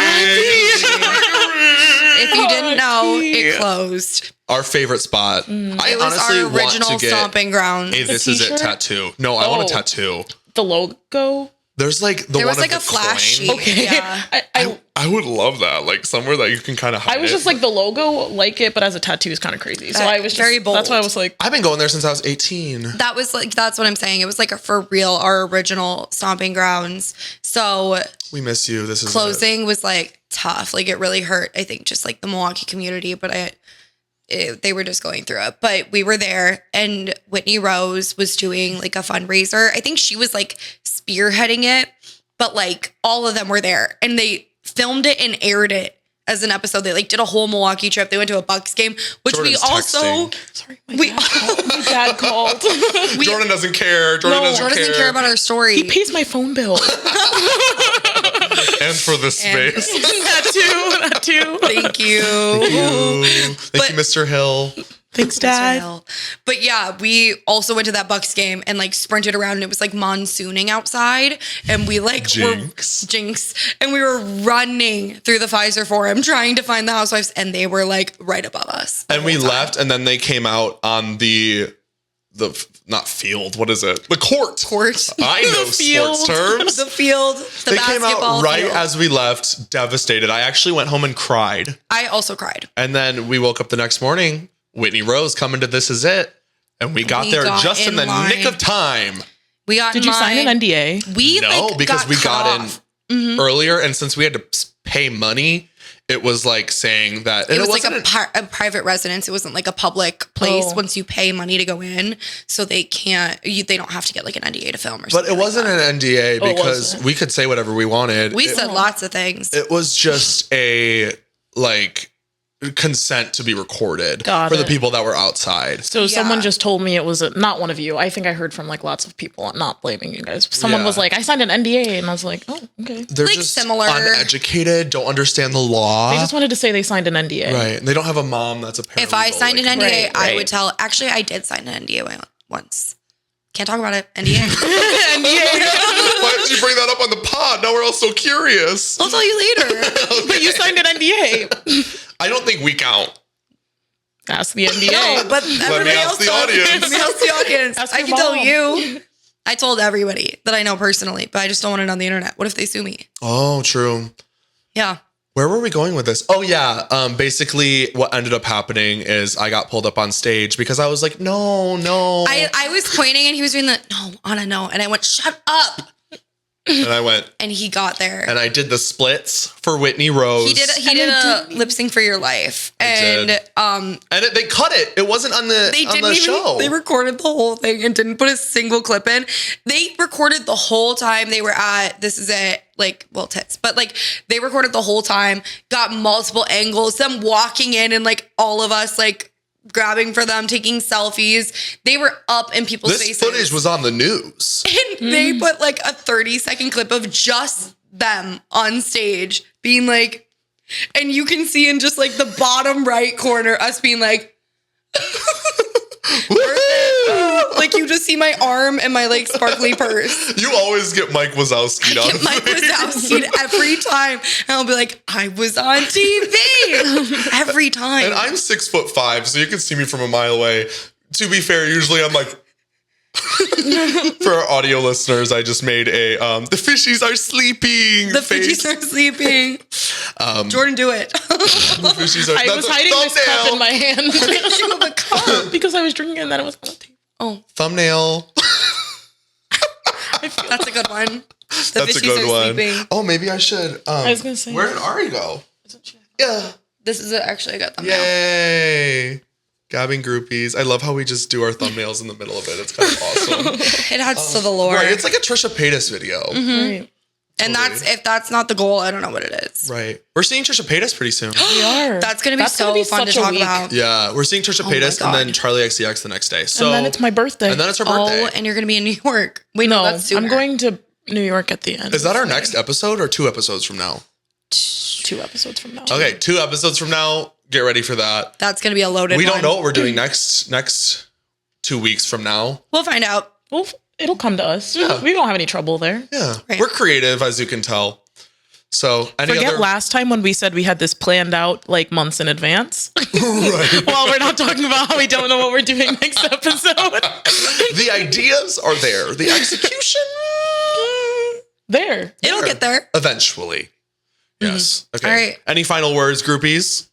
[SPEAKER 2] If you didn't know, it closed.
[SPEAKER 1] Our favorite spot. I
[SPEAKER 2] it was
[SPEAKER 1] honestly
[SPEAKER 2] our original
[SPEAKER 1] want to get
[SPEAKER 2] stomping ground.
[SPEAKER 1] a This Is It tattoo. No, I want a tattoo.
[SPEAKER 3] The logo?
[SPEAKER 1] There's like
[SPEAKER 2] there was like a flash sheet.
[SPEAKER 3] Okay.
[SPEAKER 2] Yeah.
[SPEAKER 1] I would love that. Like somewhere that you can kind of hide
[SPEAKER 3] I was just like, the logo, like it, but as a tattoo is kind of crazy. So I was just,
[SPEAKER 2] very bold.
[SPEAKER 3] That's why I was like,
[SPEAKER 1] I've been going there since I was 18.
[SPEAKER 2] That was like, that's what I'm saying. It was like for real, our original stomping grounds. So
[SPEAKER 1] we miss you. This is
[SPEAKER 2] closing was like tough. Like it really hurt, I think, just like the Milwaukee community, but they were just going through it. But we were there, and Whitney Rose was doing like a fundraiser. I think she was like spearheading it, but like all of them were there, and they filmed it and aired it as an episode. They like did a whole Milwaukee trip. They went to a Bucks game, which
[SPEAKER 1] Jordan's
[SPEAKER 2] we also
[SPEAKER 1] texting.
[SPEAKER 3] Sorry, my dad called.
[SPEAKER 1] Jordan doesn't care. Jordan doesn't care
[SPEAKER 2] about our story.
[SPEAKER 3] He pays my phone bill.
[SPEAKER 1] And for the space.
[SPEAKER 3] That too.
[SPEAKER 2] Thank you.
[SPEAKER 1] Thank you, Mr. Hill.
[SPEAKER 3] Thanks, Dad.
[SPEAKER 2] But yeah, we also went to that Bucks game and like sprinted around, and it was like monsooning outside, and we like jinx, and we were running through the Pfizer Forum trying to find the Housewives, and they were like right above us.
[SPEAKER 1] And we left, and then they came out on the not field. What is it? The court. I know sports terms.
[SPEAKER 2] The field. The
[SPEAKER 1] they
[SPEAKER 2] basketball
[SPEAKER 1] came out right
[SPEAKER 2] field.
[SPEAKER 1] as we left, devastated. I actually went home and cried.
[SPEAKER 2] I also cried.
[SPEAKER 1] And then we woke up the next morning. Whitney Rose coming to This Is It. And we got there just in the nick of time.
[SPEAKER 2] We got
[SPEAKER 3] Did you sign an NDA?
[SPEAKER 2] We
[SPEAKER 1] because we got
[SPEAKER 2] off.
[SPEAKER 1] in earlier, and since we had to pay money, it was like saying that
[SPEAKER 2] it was like a private residence. It wasn't like a public place.
[SPEAKER 3] Oh.
[SPEAKER 2] Once you pay money to go in, so they can't. They don't have to get like an NDA to film or something.
[SPEAKER 1] But it wasn't an NDA because we could say whatever we wanted.
[SPEAKER 2] We said lots of things.
[SPEAKER 1] It was just a like consent to be recorded
[SPEAKER 3] Got
[SPEAKER 1] for the
[SPEAKER 3] it.
[SPEAKER 1] people that were outside.
[SPEAKER 3] So someone just told me it was not one of you. I think I heard from like lots of people. I'm not blaming you guys. Someone was like, I signed an NDA, and I was like, oh, okay.
[SPEAKER 1] They're
[SPEAKER 2] Like
[SPEAKER 1] just
[SPEAKER 2] similar.
[SPEAKER 1] uneducated, don't understand the law.
[SPEAKER 3] They just wanted to say they signed an NDA.
[SPEAKER 1] Right. And they don't don't have a mom that's a paralegal.
[SPEAKER 2] If I signed an NDA,
[SPEAKER 3] Right,
[SPEAKER 2] I
[SPEAKER 3] right.
[SPEAKER 2] would tell. Actually, I did sign an NDA once. Can't talk about it. NDA.
[SPEAKER 1] Why did you bring that up on the pod? Now we're all so curious.
[SPEAKER 2] I'll tell you later.
[SPEAKER 3] But you signed an NDA.
[SPEAKER 1] I don't think we count.
[SPEAKER 3] Ask the NDA.
[SPEAKER 2] No, but everybody
[SPEAKER 1] ask
[SPEAKER 2] else
[SPEAKER 1] the
[SPEAKER 2] does.
[SPEAKER 1] audience.
[SPEAKER 2] Let me ask the audience.
[SPEAKER 3] Ask
[SPEAKER 2] I
[SPEAKER 3] your
[SPEAKER 2] can tell
[SPEAKER 3] mom.
[SPEAKER 2] you. I told everybody that I know personally, but I just don't want it on the internet. What if they sue me?
[SPEAKER 1] Oh, true.
[SPEAKER 2] Yeah.
[SPEAKER 1] Where were we going with this? Oh, yeah. Basically, what ended up happening is I got pulled up on stage because I was like, no.
[SPEAKER 2] I was pointing and he was doing the, no, Anna, no. And I went, shut up.
[SPEAKER 1] And I went,
[SPEAKER 2] And he got there.
[SPEAKER 1] and I did the splits for Whitney Rose.
[SPEAKER 2] He did a lip sync for your life. And
[SPEAKER 1] did. And they cut it. It wasn't on the,
[SPEAKER 2] they
[SPEAKER 1] on
[SPEAKER 2] didn't
[SPEAKER 1] the
[SPEAKER 2] even,
[SPEAKER 1] show.
[SPEAKER 2] they recorded the whole thing and didn't put a single clip in. They recorded the whole time they were at, this is it, like, well, tits, but like they recorded the whole time, got multiple angles, them walking in and like all of us like grabbing for them, taking selfies. They were up in people's
[SPEAKER 1] This
[SPEAKER 2] faces.
[SPEAKER 1] footage was on the news.
[SPEAKER 2] And they put like a 30-second clip of just them on stage being like, and you can see in just like the bottom right corner us being like, like you just see my arm and my like sparkly purse.
[SPEAKER 1] You always get Mike Wazowski
[SPEAKER 2] I
[SPEAKER 1] on
[SPEAKER 2] get Mike Wazowski every time. And I'll be like, I was on TV every time.
[SPEAKER 1] And I'm 6'5", so you can see me from a mile away. To be fair, usually I'm like, for our audio listeners, I just made a the fishies are sleeping.
[SPEAKER 2] The
[SPEAKER 1] face.
[SPEAKER 2] fishies are sleeping. Jordan, do it.
[SPEAKER 1] The fishies are.
[SPEAKER 3] I was hiding this cup in my hand.
[SPEAKER 2] Show the cup.
[SPEAKER 3] Because I was drinking and then it was on the table.
[SPEAKER 2] Oh,
[SPEAKER 1] Thumbnail.
[SPEAKER 2] that's a good one. The
[SPEAKER 1] That's a
[SPEAKER 2] fishies
[SPEAKER 1] good
[SPEAKER 2] are
[SPEAKER 1] one.
[SPEAKER 2] sleeping.
[SPEAKER 1] Oh, maybe I should.
[SPEAKER 3] I was gonna say.
[SPEAKER 1] Where did Ari go? Yeah.
[SPEAKER 2] This is actually a good thumbnail.
[SPEAKER 1] Yay. Gabbin Groupies. I love how we just do our thumbnails in the middle of it. It's kind of awesome.
[SPEAKER 2] It adds to the lore.
[SPEAKER 1] Right. It's like a Trisha Paytas video.
[SPEAKER 3] Right.
[SPEAKER 2] And that's if that's not the goal, I don't know what it is.
[SPEAKER 1] Right. We're seeing Trisha Paytas pretty soon.
[SPEAKER 3] We are.
[SPEAKER 2] That's gonna be
[SPEAKER 3] That's
[SPEAKER 2] so
[SPEAKER 3] gonna be
[SPEAKER 2] fun to
[SPEAKER 3] such a
[SPEAKER 2] talk
[SPEAKER 3] week.
[SPEAKER 2] about.
[SPEAKER 1] Yeah. We're seeing Trisha
[SPEAKER 2] Oh my
[SPEAKER 1] Paytas and then
[SPEAKER 2] God.
[SPEAKER 1] Charlie XCX the next day. So
[SPEAKER 3] And then it's my birthday.
[SPEAKER 1] And then it's her birthday.
[SPEAKER 2] Oh, and you're gonna be in New York. Wait, no,
[SPEAKER 3] no,
[SPEAKER 2] that's sooner.
[SPEAKER 3] I'm going to New York at the end.
[SPEAKER 1] Is that our next episode or 2 episodes from now?
[SPEAKER 3] 2 episodes from now?
[SPEAKER 1] Okay, 2 episodes from now. Get ready for that.
[SPEAKER 2] That's gonna be a loaded.
[SPEAKER 1] We don't
[SPEAKER 2] one.
[SPEAKER 1] know what we're doing next 2 weeks from now.
[SPEAKER 2] We'll find out.
[SPEAKER 3] Well, it'll come to us.
[SPEAKER 1] Yeah.
[SPEAKER 3] We don't have any trouble there.
[SPEAKER 1] Yeah.
[SPEAKER 2] Right.
[SPEAKER 1] We're creative, as you can tell. So any
[SPEAKER 3] Forget
[SPEAKER 1] other
[SPEAKER 3] last time when we said we had this planned out like months in advance.
[SPEAKER 1] right.
[SPEAKER 3] Well, we're not talking about how we don't know what we're doing next episode.
[SPEAKER 1] The ideas are there. The execution
[SPEAKER 3] There.
[SPEAKER 2] It'll get there.
[SPEAKER 1] eventually. Yes. Okay.
[SPEAKER 2] All right.
[SPEAKER 1] Any final words, groupies?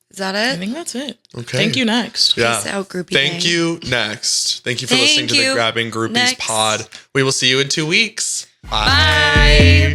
[SPEAKER 2] Is that
[SPEAKER 3] I
[SPEAKER 2] it?
[SPEAKER 3] think that's it.
[SPEAKER 1] Okay.
[SPEAKER 3] Thank you next.
[SPEAKER 1] Yeah.
[SPEAKER 2] Peace out, groupie
[SPEAKER 1] Thank
[SPEAKER 2] gang.
[SPEAKER 1] you. Next. Thank you for
[SPEAKER 2] Thank
[SPEAKER 1] listening to the
[SPEAKER 2] you.
[SPEAKER 1] Gabbin Groupies
[SPEAKER 2] Next.
[SPEAKER 1] pod. We will see you in 2 weeks.
[SPEAKER 2] Bye.